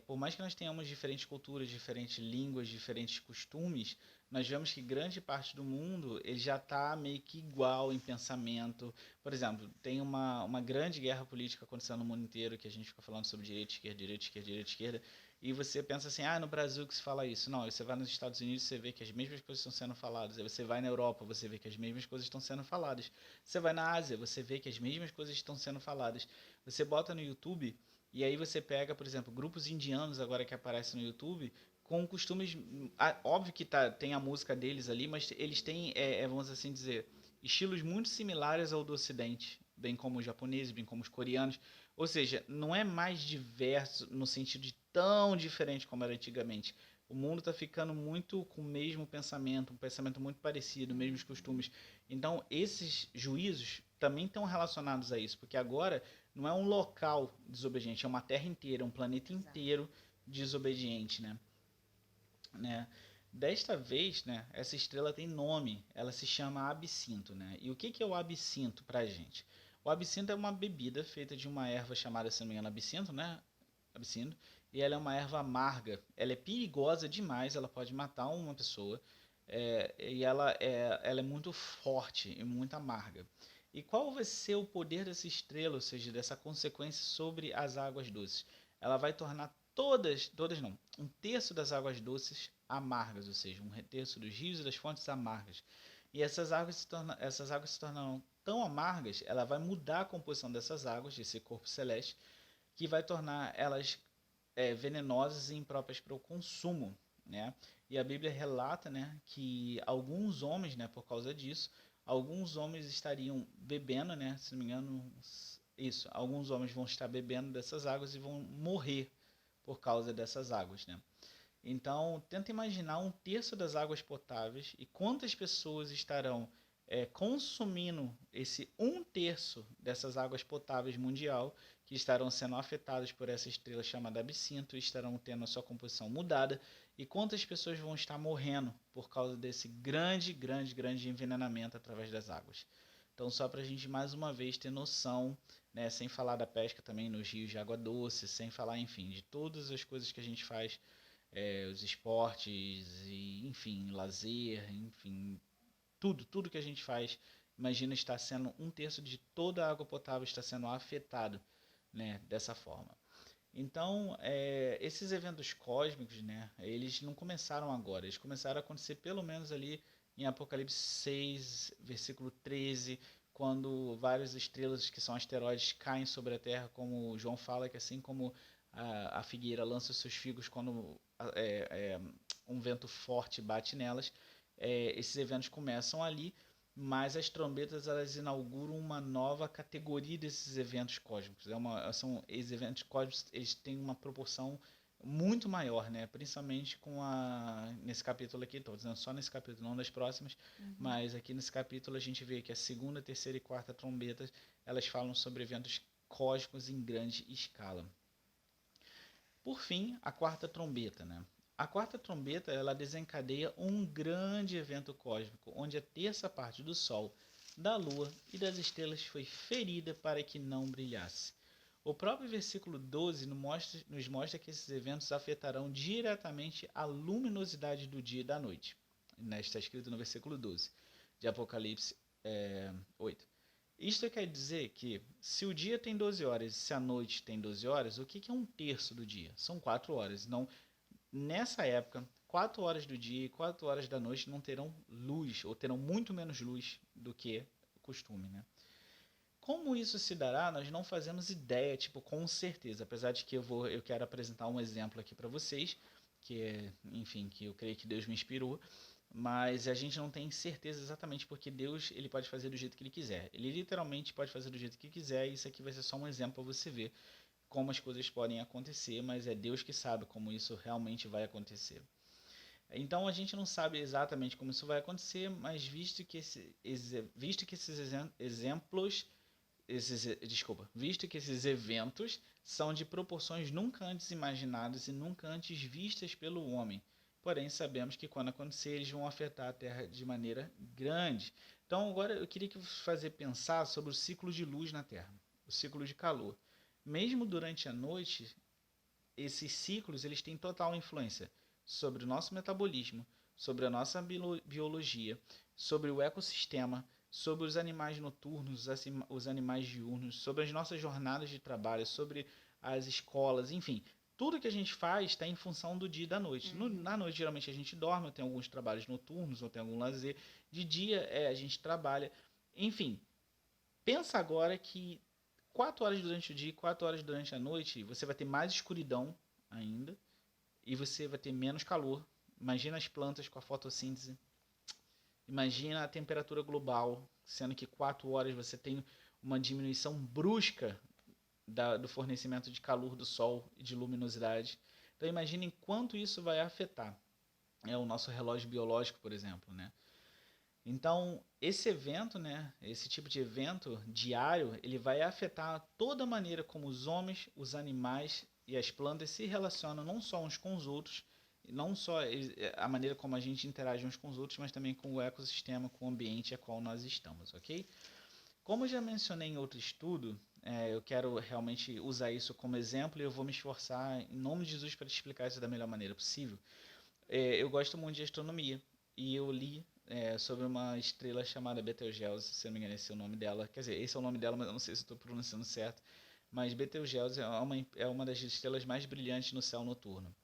por mais que nós tenhamos diferentes culturas, diferentes línguas, diferentes costumes, nós vemos que grande parte do mundo ele já está meio que igual em pensamento. Por exemplo, tem uma grande guerra política acontecendo no mundo inteiro, que a gente fica falando sobre direita, esquerda, direita, esquerda, direita, esquerda, e você pensa assim, no Brasil que se fala isso. Não, você vai nos Estados Unidos, você vê que as mesmas coisas estão sendo faladas. Aí você vai na Europa, você vê que as mesmas coisas estão sendo faladas. Você vai na Ásia, você vê que as mesmas coisas estão sendo faladas. Você bota no YouTube, e aí você pega, por exemplo, grupos indianos agora que aparecem no YouTube, com costumes, óbvio que tem a música deles ali, mas eles têm, vamos assim dizer, estilos muito similares ao do Ocidente, bem como os japoneses, bem como os coreanos. Ou seja, não é mais diverso no sentido de tão diferente como era antigamente. O mundo está ficando muito com o mesmo pensamento, um pensamento muito parecido, mesmos costumes. Então, esses juízos também estão relacionados a isso, porque agora não é um local desobediente, é uma terra inteira, um planeta inteiro desobediente, né? Desta vez, né, essa estrela tem nome, ela se chama absinto, né? E o que é o absinto para a gente? O absinto é uma bebida feita de uma erva chamada, se não me engano, absinto, né? Absinto. E ela é uma erva amarga. Ela é perigosa demais, ela pode matar uma pessoa. E ela é muito forte e muito amarga. E qual vai ser o poder dessa estrela, ou seja, dessa consequência sobre as águas doces? Ela vai tornar todas não, um terço das águas doces amargas, ou seja, um terço dos rios e das fontes amargas. E essas águas se tornam tão amargas, ela vai mudar a composição dessas águas, desse corpo celeste, que vai tornar elas venenosas e impróprias para o consumo, né? E a Bíblia relata, né, que alguns homens, né, por causa disso, alguns homens estariam bebendo, né, se não me engano, isso, alguns homens vão estar bebendo dessas águas e vão morrer por causa dessas águas, né? Então, tenta imaginar um terço das águas potáveis e quantas pessoas estarão consumindo esse 1/3 dessas águas potáveis mundial, que estarão sendo afetadas por essa estrela chamada Absinto, e estarão tendo a sua composição mudada, e quantas pessoas vão estar morrendo por causa desse grande, grande, grande envenenamento através das águas. Então, só para a gente mais uma vez ter noção, né, sem falar da pesca também nos rios de água doce, sem falar, enfim, de todas as coisas que a gente faz, os esportes, e, enfim, lazer, enfim, tudo que a gente faz, imagina, está sendo 1/3 de toda a água potável está sendo afetado, né, dessa forma. Então, esses eventos cósmicos, né, eles não começaram agora, eles começaram a acontecer pelo menos ali em Apocalipse 6, versículo 13, quando várias estrelas que são asteroides caem sobre a Terra, como João fala, que assim como a figueira lança os seus figos quando um vento forte bate nelas, esses eventos começam ali, mas as trombetas elas inauguram uma nova categoria desses eventos cósmicos. Esses eventos cósmicos eles têm uma proporção muito maior, né? Principalmente nesse capítulo aqui, estou dizendo só nesse capítulo, não nas próximas, mas aqui nesse capítulo a gente vê que a segunda, terceira e quarta trombetas elas falam sobre eventos cósmicos em grande escala. Por fim, a quarta trombeta, né? A quarta trombeta ela desencadeia um grande evento cósmico, onde a terça parte do Sol, da Lua e das estrelas foi ferida para que não brilhasse. O próprio versículo 12 nos mostra que esses eventos afetarão diretamente a luminosidade do dia e da noite. Está escrito no versículo 12 de Apocalipse 8. Isto quer dizer que se o dia tem 12 horas e se a noite tem 12 horas, o que é 1/3 do dia? São 4 horas. Não, nessa época, 4 horas do dia e 4 horas da noite não terão luz, ou terão muito menos luz do que o costume, né? Como isso se dará, nós não fazemos ideia, com certeza, apesar de que eu quero apresentar um exemplo aqui para vocês, enfim, que eu creio que Deus me inspirou, mas a gente não tem certeza exatamente porque Deus ele pode fazer do jeito que ele quiser. Ele literalmente pode fazer do jeito que quiser, e isso aqui vai ser só um exemplo para você ver como as coisas podem acontecer, mas é Deus que sabe como isso realmente vai acontecer. Então a gente não sabe exatamente como isso vai acontecer, mas visto que esses eventos são de proporções nunca antes imaginadas e nunca antes vistas pelo homem. Porém, sabemos que quando acontecer, eles vão afetar a Terra de maneira grande. Então, agora eu queria fazer pensar sobre o ciclo de luz na Terra, o ciclo de calor. Mesmo durante a noite, esses ciclos eles têm total influência sobre o nosso metabolismo, sobre a nossa biologia, sobre o ecossistema, sobre os animais noturnos, os animais diurnos, sobre as nossas jornadas de trabalho, sobre as escolas, enfim. Tudo que a gente faz está em função do dia e da noite. Na noite, geralmente, a gente dorme, ou tem alguns trabalhos noturnos, ou tem algum lazer. De dia, a gente trabalha. Enfim, pensa agora que 4 horas durante o dia e 4 horas durante a noite, você vai ter mais escuridão ainda, e você vai ter menos calor. Imagina as plantas com a fotossíntese. Imagina a temperatura global, sendo que 4 horas você tem uma diminuição brusca do fornecimento de calor do Sol e de luminosidade. Então imagine quanto isso vai afetar o nosso relógio biológico, por exemplo, né? Então, esse evento, né, esse tipo de evento diário, ele vai afetar toda a maneira como os homens, os animais e as plantas se relacionam não só uns com os outros, não só a maneira como a gente interage uns com os outros, mas também com o ecossistema, com o ambiente a qual nós estamos, ok? Como eu já mencionei em outro estudo, eu quero realmente usar isso como exemplo e eu vou me esforçar em nome de Jesus para te explicar isso da melhor maneira possível. Eu gosto muito de astronomia e eu li sobre uma estrela chamada Betelgeuse, se eu não me engano esse é o nome dela. Quer dizer, esse é o nome dela, mas eu não sei se estou pronunciando certo. Mas Betelgeuse é uma das estrelas mais brilhantes no céu noturno.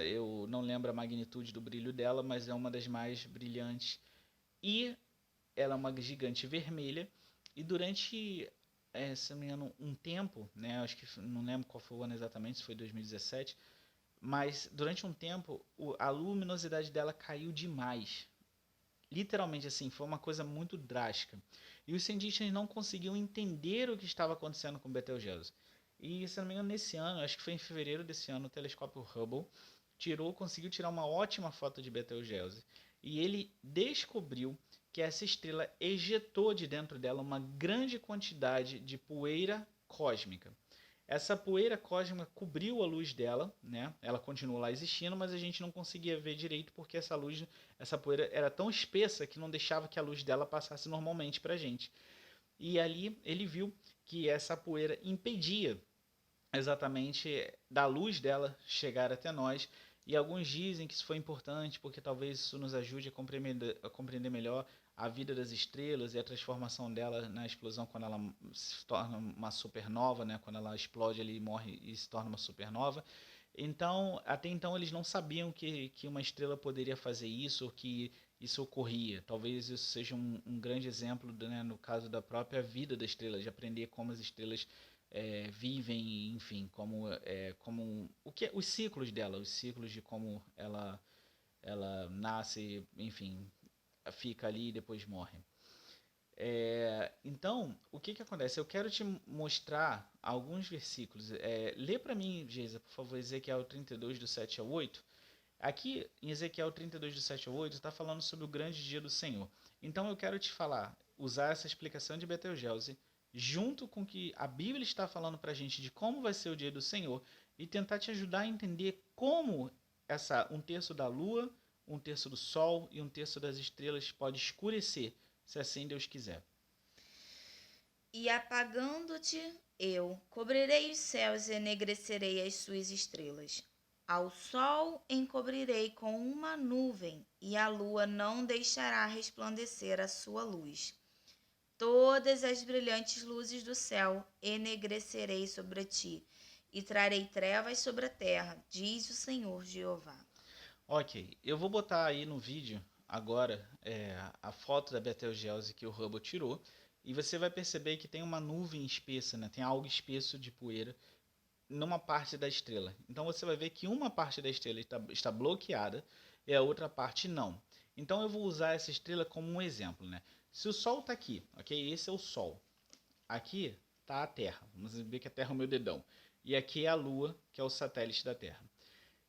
Eu não lembro a magnitude do brilho dela, mas é uma das mais brilhantes. E ela é uma gigante vermelha. E durante, se não me engano, um tempo, né, acho que não lembro qual foi o ano exatamente, se foi 2017, mas durante um tempo a luminosidade dela caiu demais. Literalmente assim, foi uma coisa muito drástica. E os cientistas não conseguiam entender o que estava acontecendo com Betelgeuse. E, se não me engano, nesse ano, acho que foi em fevereiro desse ano, o telescópio Hubble conseguiu tirar uma ótima foto de Betelgeuse. E ele descobriu que essa estrela ejetou de dentro dela uma grande quantidade de poeira cósmica. Essa poeira cósmica cobriu a luz dela, né? Ela continuou lá existindo, mas a gente não conseguia ver direito porque essa poeira era tão espessa que não deixava que a luz dela passasse normalmente para a gente. E ali ele viu que essa poeira impedia exatamente da luz dela chegar até nós. E alguns dizem que isso foi importante porque talvez isso nos ajude a compreender melhor a vida das estrelas e a transformação dela na explosão quando ela se torna uma supernova, né? Quando ela explode ali, morre e se torna uma supernova. Então, até então eles não sabiam que uma estrela poderia fazer isso, ou que isso ocorria. Talvez isso seja um grande exemplo, né, no caso da própria vida da estrela, de aprender como as estrelas vivem, enfim, como os ciclos dela, os ciclos de como ela nasce, enfim, fica ali e depois morre. Então, o que acontece? Eu quero te mostrar alguns versículos. Lê para mim, Geisa, por favor, Ezequiel 32, do 7 ao 8. Aqui, em Ezequiel 32, do 7 ao 8, está falando sobre o grande dia do Senhor. Então, eu quero te usar essa explicação de Betelgeuse, junto com o que a Bíblia está falando para a gente de como vai ser o dia do Senhor, e tentar te ajudar a entender como um terço da lua, um terço do sol e um terço das estrelas pode escurecer, se assim Deus quiser. E apagando-te eu, cobrirei os céus e enegrecerei as suas estrelas. Ao sol encobrirei com uma nuvem, e a lua não deixará resplandecer a sua luz. Todas as brilhantes luzes do céu enegrecerei sobre ti, e trarei trevas sobre a terra, diz o Senhor Jeová. Ok, eu vou botar aí no vídeo agora a foto da Betelgeuse que o Hubble tirou, e você vai perceber que tem uma nuvem espessa, né? Tem algo espesso de poeira numa parte da estrela. Então você vai ver que uma parte da estrela está bloqueada e a outra parte não. Então eu vou usar essa estrela como um exemplo, né? Se o Sol está aqui, ok? Esse é o Sol. Aqui está a Terra. Vamos ver que a Terra é o meu dedão. E aqui é a Lua, que é o satélite da Terra.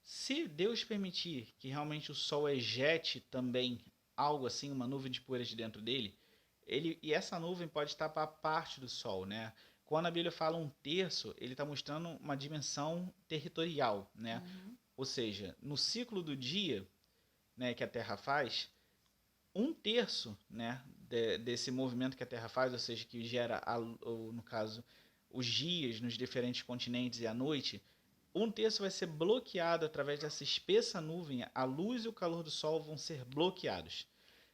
Se Deus permitir que realmente o Sol ejete também algo assim, uma nuvem de poeira de dentro dele, e essa nuvem pode tapar parte do Sol, né? Quando a Bíblia fala um terço, ele está mostrando uma dimensão territorial, né? Ou seja, no ciclo do dia, né, que a Terra faz, um terço, né, desse movimento que a Terra faz, ou seja, que gera, no caso, os dias nos diferentes continentes e a noite, um terço vai ser bloqueado através dessa espessa nuvem. A luz e o calor do Sol vão ser bloqueados.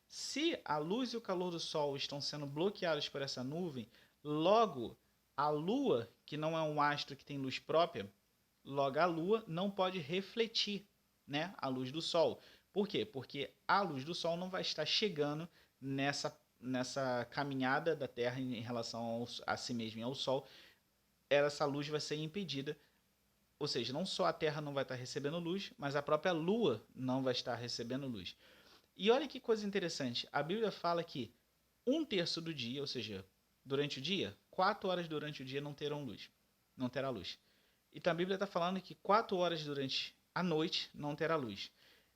Se a luz e o calor do Sol estão sendo bloqueados por essa nuvem, logo a Lua, que não é um astro que tem luz própria, logo a Lua não pode refletir, né, a luz do Sol. Por quê? Porque a luz do Sol não vai estar chegando nessa caminhada da Terra em relação a si mesma e ao Sol. Essa luz vai ser impedida. Ou seja, não só a Terra não vai estar recebendo luz, mas a própria Lua não vai estar recebendo luz. E olha que coisa interessante, a Bíblia fala que um terço do dia, ou seja, durante o dia, 4 horas durante o dia não terá luz. Então a Bíblia está falando que 4 horas durante a noite não terá luz.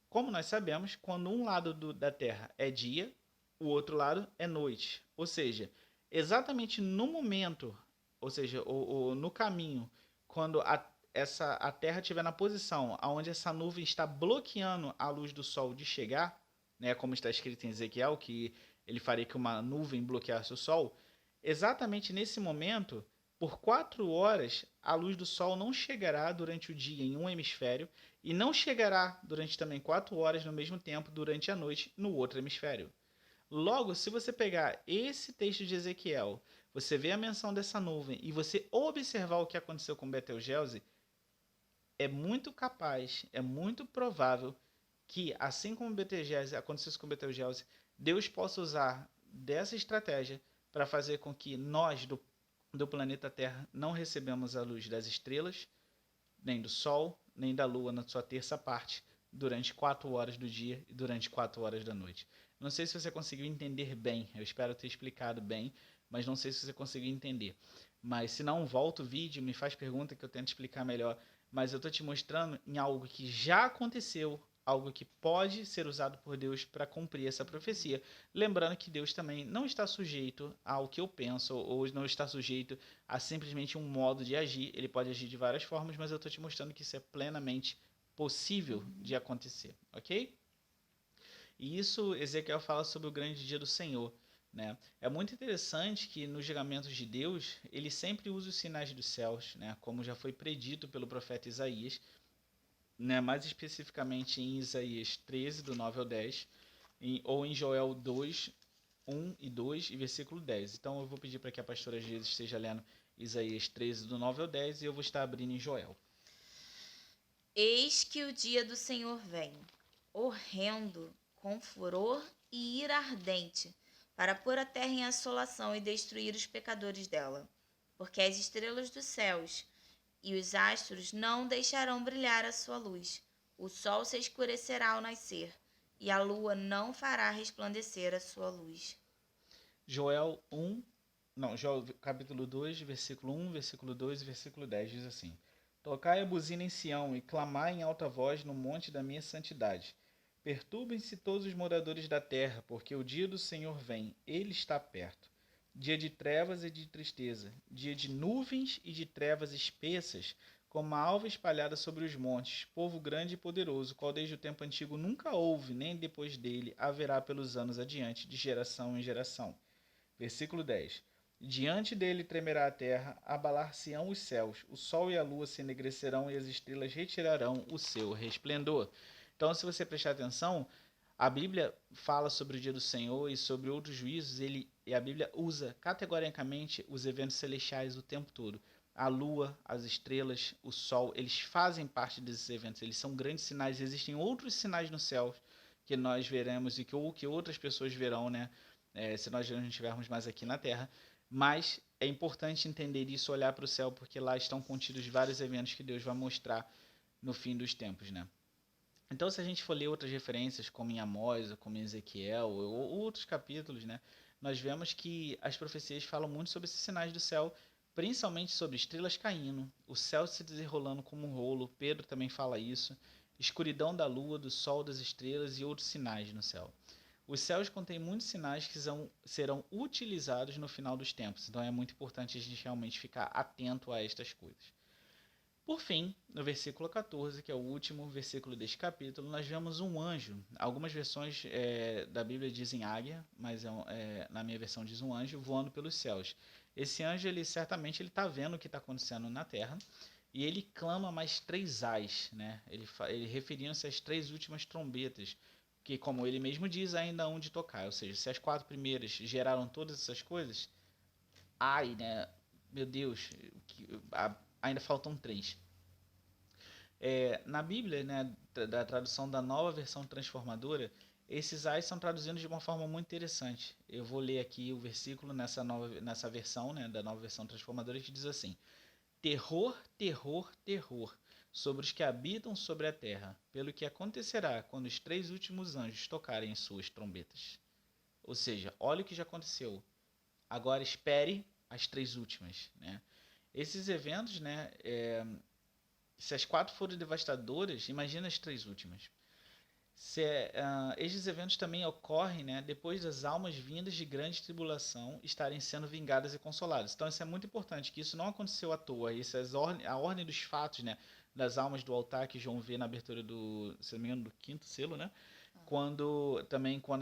Como nós sabemos, quando um lado da Terra é dia, o outro lado é noite. Ou seja, exatamente no momento, ou seja, no caminho, quando a Terra estiver na posição onde essa nuvem está bloqueando a luz do Sol de chegar, né, como está escrito em Ezequiel, que ele faria que uma nuvem bloqueasse o Sol, exatamente nesse momento, por 4 horas, a luz do Sol não chegará durante o dia em um hemisfério e não chegará durante também 4 horas no mesmo tempo durante a noite no outro hemisfério. Logo, se você pegar esse texto de Ezequiel, você vê a menção dessa nuvem e você observar o que aconteceu com Betelgeuse, é muito capaz, é muito provável que, assim como aconteceu com Betelgeuse, Deus possa usar dessa estratégia para fazer com que nós, do planeta Terra, não recebamos a luz das estrelas, nem do Sol, nem da Lua na sua terça parte, durante 4 horas do dia e durante 4 horas da noite. Não sei se você conseguiu entender bem, eu espero ter explicado bem, mas não sei se você conseguiu entender. Mas se não, volta o vídeo, me faz pergunta que eu tento explicar melhor. Mas eu estou te mostrando em algo que já aconteceu algo que pode ser usado por Deus para cumprir essa profecia. Lembrando que Deus também não está sujeito ao que eu penso, ou não está sujeito a simplesmente um modo de agir. Ele pode agir de várias formas, mas eu estou te mostrando que isso é plenamente possível de acontecer, ok? E isso Ezequiel fala sobre o grande dia do Senhor. Né? É muito interessante que nos julgamentos de Deus, ele sempre usa os sinais dos céus, né? Como já foi predito pelo profeta Isaías, né? Mais especificamente em Isaías 13, do 9 ao 10, ou em Joel 2, 1 e 2 e versículo 10. Então eu vou pedir para que a pastora Jesus esteja lendo Isaías 13, do 9 ao 10, e eu vou estar abrindo em Joel. Eis que o dia do Senhor vem, horrendo, com furor e ira ardente, para pôr a terra em assolação e destruir os pecadores dela. Porque as estrelas dos céus e os astros não deixarão brilhar a sua luz. O sol se escurecerá ao nascer, e a lua não fará resplandecer a sua luz. Joel capítulo 2, versículo 1, versículo 2 e versículo 10 diz assim: Tocai a buzina em Sião e clamai em alta voz no monte da minha santidade. Perturbem-se todos os moradores da terra, porque o dia do Senhor vem, ele está perto. Dia de trevas e de tristeza, dia de nuvens e de trevas espessas, como uma alva espalhada sobre os montes, povo grande e poderoso, qual desde o tempo antigo nunca houve, nem depois dele haverá pelos anos adiante, de geração em geração. Versículo 10. Diante dele tremerá a terra, abalar-se-ão os céus, o sol e a lua se enegrecerão e as estrelas retirarão o seu resplendor. Então, se você prestar atenção, a Bíblia fala sobre o dia do Senhor e sobre outros juízos, e a Bíblia usa categoricamente os eventos celestiais o tempo todo. A lua, as estrelas, o sol, eles fazem parte desses eventos, eles são grandes sinais. Existem outros sinais no céu que nós veremos e que outras pessoas verão, né? Se nós não estivermos mais aqui na Terra. Mas é importante entender isso, olhar para o céu, porque lá estão contidos vários eventos que Deus vai mostrar no fim dos tempos, né? Então, se a gente for ler outras referências, como em Amós, ou como em Ezequiel, ou outros capítulos, né, nós vemos que as profecias falam muito sobre esses sinais do céu, principalmente sobre estrelas caindo, o céu se desenrolando como um rolo. Pedro também fala isso, escuridão da lua, do sol, das estrelas e outros sinais no céu. Os céus contêm muitos sinais que serão utilizados no final dos tempos, então é muito importante a gente realmente ficar atento a estas coisas. Por fim, no versículo 14, que é o último versículo deste capítulo, nós vemos um anjo. Algumas versões da Bíblia dizem águia, mas na minha versão diz um anjo voando pelos céus. Esse anjo, ele certamente está vendo o que está acontecendo na terra, e ele clama mais 3 ais, né? Ele referindo-se às 3 últimas trombetas, que, como ele mesmo diz, ainda hão de tocar. Ou seja, se as 4 primeiras geraram todas essas coisas, ai, né? Meu Deus, ainda faltam 3. Na Bíblia, né, da tradução da Nova Versão Transformadora, esses ais são traduzidos de uma forma muito interessante. Eu vou ler aqui o versículo nessa versão, né, da Nova Versão Transformadora, que diz assim: Terror, terror, terror sobre os que habitam sobre a terra, pelo que acontecerá quando os 3 últimos anjos tocarem em suas trombetas. Ou seja, olha o que já aconteceu. Agora espere as 3 últimas, né? Esses eventos, né, se as 4 forem devastadoras, imagina as 3 últimas. Estes eventos também ocorrem, né, depois das almas vindas de grande tribulação estarem sendo vingadas e consoladas. Então isso é muito importante, que isso não aconteceu à toa. Isso é a ordem dos fatos, né, das almas do altar que João vê na abertura do, se não me engano, do 5º selo, né? Quando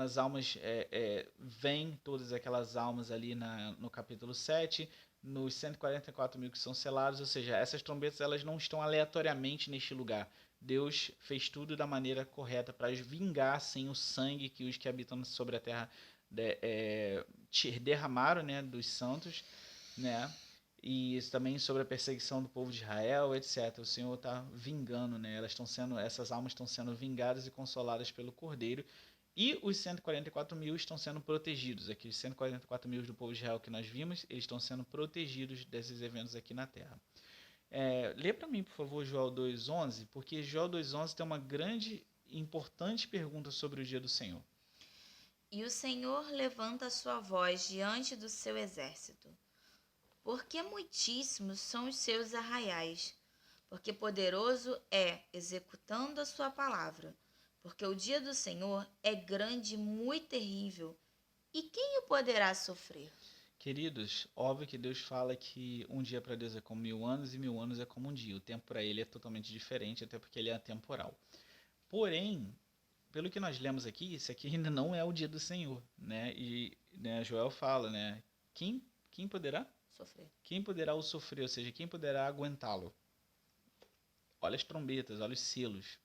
as almas vêm, todas aquelas almas ali no capítulo 7, nos 144 mil que são selados, ou seja, essas trombetas elas não estão aleatoriamente neste lugar. Deus fez tudo da maneira correta para vingar assim, o sangue que os que habitam sobre a terra derramaram, né, dos santos, né? E isso também sobre a perseguição do povo de Israel, etc. O Senhor está vingando, né? Essas almas estão sendo vingadas e consoladas pelo Cordeiro. E os 144 mil estão sendo protegidos. Aqueles 144 mil do povo de Israel que nós vimos, eles estão sendo protegidos desses eventos aqui na Terra. Lê para mim, por favor, Joel 2,11, porque Joel 2,11 tem uma grande e importante pergunta sobre o dia do Senhor. E o Senhor levanta a sua voz diante do seu exército. Porque muitíssimos são os seus arraiais, porque poderoso é executando a sua palavra. porque o dia do Senhor é grande e muito terrível, e quem o poderá sofrer? Queridos, óbvio que Deus fala que um dia para Deus é como 1000 anos e 1000 anos é como um dia. O tempo para ele é totalmente diferente, até porque ele é atemporal. Porém, pelo que nós lemos aqui, isso aqui ainda não é o dia do Senhor, né? E né, Joel fala, né? Quem poderá? Sofrer. Quem poderá o sofrer? Ou seja, quem poderá aguentá-lo? Olha as trombetas, olha os selos.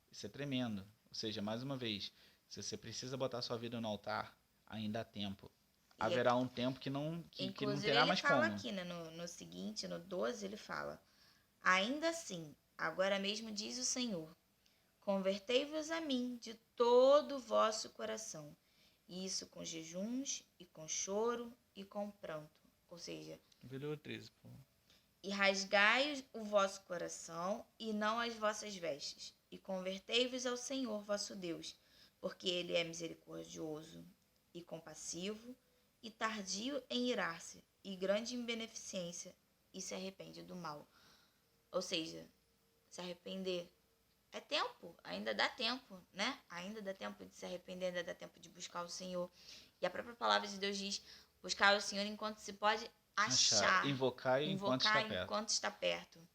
Isso é tremendo. Ou seja, mais uma vez, se você precisa botar sua vida no altar, ainda há tempo. E Haverá um tempo que não inclusive terá ele mais fala como. aqui, né, no seguinte, no 12, ele fala: Ainda assim, agora mesmo diz o Senhor, convertei-vos a mim de todo o vosso coração, e isso com jejuns, e com choro, e com pranto. Ou seja, Versículo 13, pô. e rasgai o vosso coração, e não as vossas vestes, e convertei-vos ao Senhor vosso Deus, porque ele é misericordioso e compassivo, e tardio em irar-se, e grande em beneficência, e se arrepende do mal. Ou seja, se arrepender é tempo, ainda dá tempo, né? Ainda dá tempo de se arrepender, ainda dá tempo de buscar o Senhor. E a própria palavra de Deus diz: buscar o Senhor enquanto se pode achar, Invocai enquanto está invocar perto. enquanto está perto.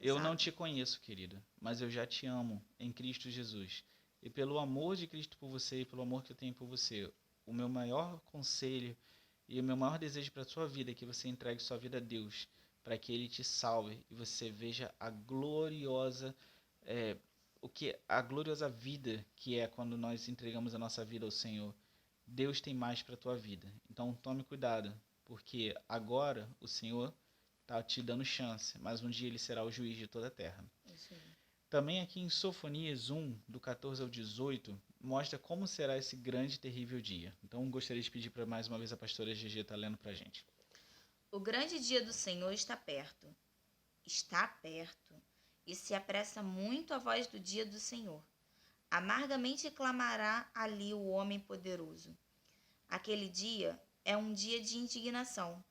Eu não Exato. te conheço, querido, mas eu já te amo em Cristo Jesus. E pelo amor de Cristo por você e pelo amor que eu tenho por você, o meu maior conselho e o meu maior desejo para a sua vida é que você entregue sua vida a Deus, para que Ele te salve e você veja a gloriosa, a gloriosa vida que é quando nós entregamos a nossa vida ao Senhor. Deus tem mais para a tua vida. Então tome cuidado, porque agora o Senhor está te dando chance, mas um dia ele será o juiz de toda a terra. Isso aí. Também aqui em Sofonias 1, do 14 ao 18, mostra como será esse grande e terrível dia. Então gostaria de pedir para mais uma vez a pastora GG estar lendo para a gente. O grande dia do Senhor está perto, e se apressa muito a voz do dia do Senhor. Amargamente clamará ali o homem poderoso. Aquele dia é um dia de indignação,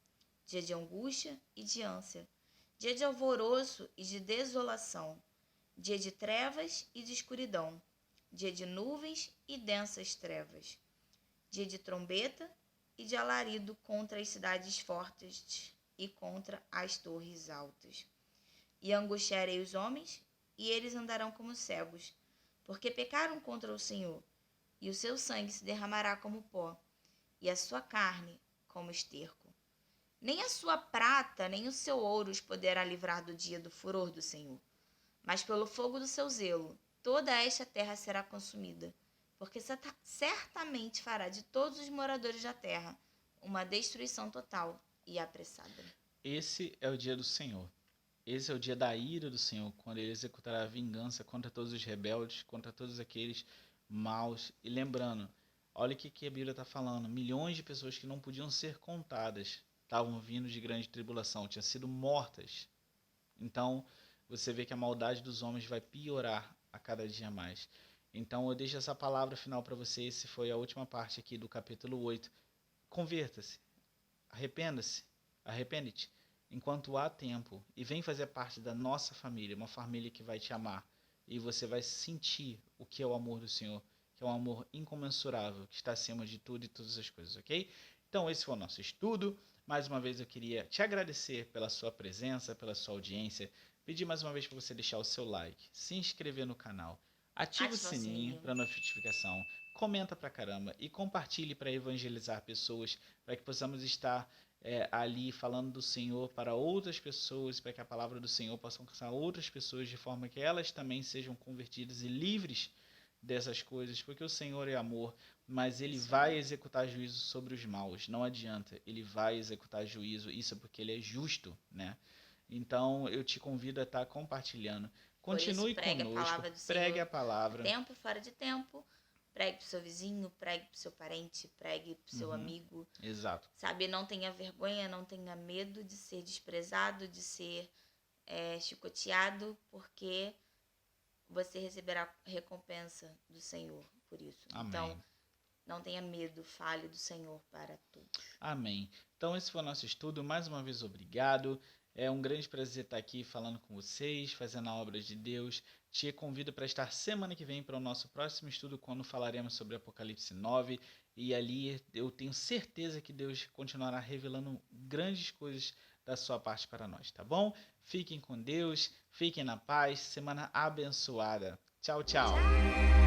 dia de angústia e de ânsia, dia de alvoroço e de desolação, dia de trevas e de escuridão, dia de nuvens e densas trevas, dia de trombeta e de alarido contra as cidades fortes e contra as torres altas. E angustiarei os homens, e eles andarão como cegos, porque pecaram contra o Senhor, e o seu sangue se derramará como pó, e a sua carne como esterco. Nem a sua prata, nem o seu ouro os poderá livrar do dia do furor do Senhor. Mas pelo fogo do seu zelo, toda esta terra será consumida, porque certamente fará de todos os moradores da terra uma destruição total e apressada. Esse é o dia do Senhor. Esse é o dia da ira do Senhor, quando ele executará a vingança contra todos os rebeldes, contra todos aqueles maus. E lembrando, olha o que a Bíblia está falando: milhões de pessoas que não podiam ser contadas estavam vindo de grande tribulação, tinham sido mortas. Então, você vê que a maldade dos homens vai piorar a cada dia mais. Então, eu deixo essa palavra final para você. Essa foi a última parte aqui do capítulo 8. Converta-se, arrependa-se, arrepende-te, enquanto há tempo, e vem fazer parte da nossa família, uma família que vai te amar, e você vai sentir o que é o amor do Senhor, que é um amor incomensurável, que está acima de tudo e todas as coisas, ok? Então esse foi o nosso estudo. Mais uma vez eu queria te agradecer pela sua presença, pela sua audiência, pedir mais uma vez para você deixar o seu like, se inscrever no canal, ative o sininho para notificação, comenta pra caramba e compartilhe para evangelizar pessoas, para que possamos estar ali falando do Senhor para outras pessoas, para que a palavra do Senhor possa alcançar outras pessoas de forma que elas também sejam convertidas e livres dessas coisas, porque o Senhor é amor, mas Ele vai executar juízo sobre os maus, não adianta, Ele vai executar juízo, isso porque Ele é justo, né? Então eu te convido a estar compartilhando. Continue conosco, pregue a palavra. Tempo fora de tempo. Pregue pro seu vizinho, pregue pro seu parente, pregue pro seu amigo. Exato. Sabe, não tenha vergonha, não tenha medo de ser desprezado, de ser chicoteado, porque você receberá recompensa do Senhor por isso. Amém. Então, não tenha medo, fale do Senhor para todos. Amém. Então esse foi o nosso estudo. Mais uma vez, obrigado. É um grande prazer estar aqui falando com vocês, fazendo a obra de Deus. Te convido para estar semana que vem para o nosso próximo estudo, quando falaremos sobre Apocalipse 9. E ali eu tenho certeza que Deus continuará revelando grandes coisas da sua parte para nós, tá bom? Fiquem com Deus, fiquem na paz, semana abençoada. Tchau, tchau. Tchau!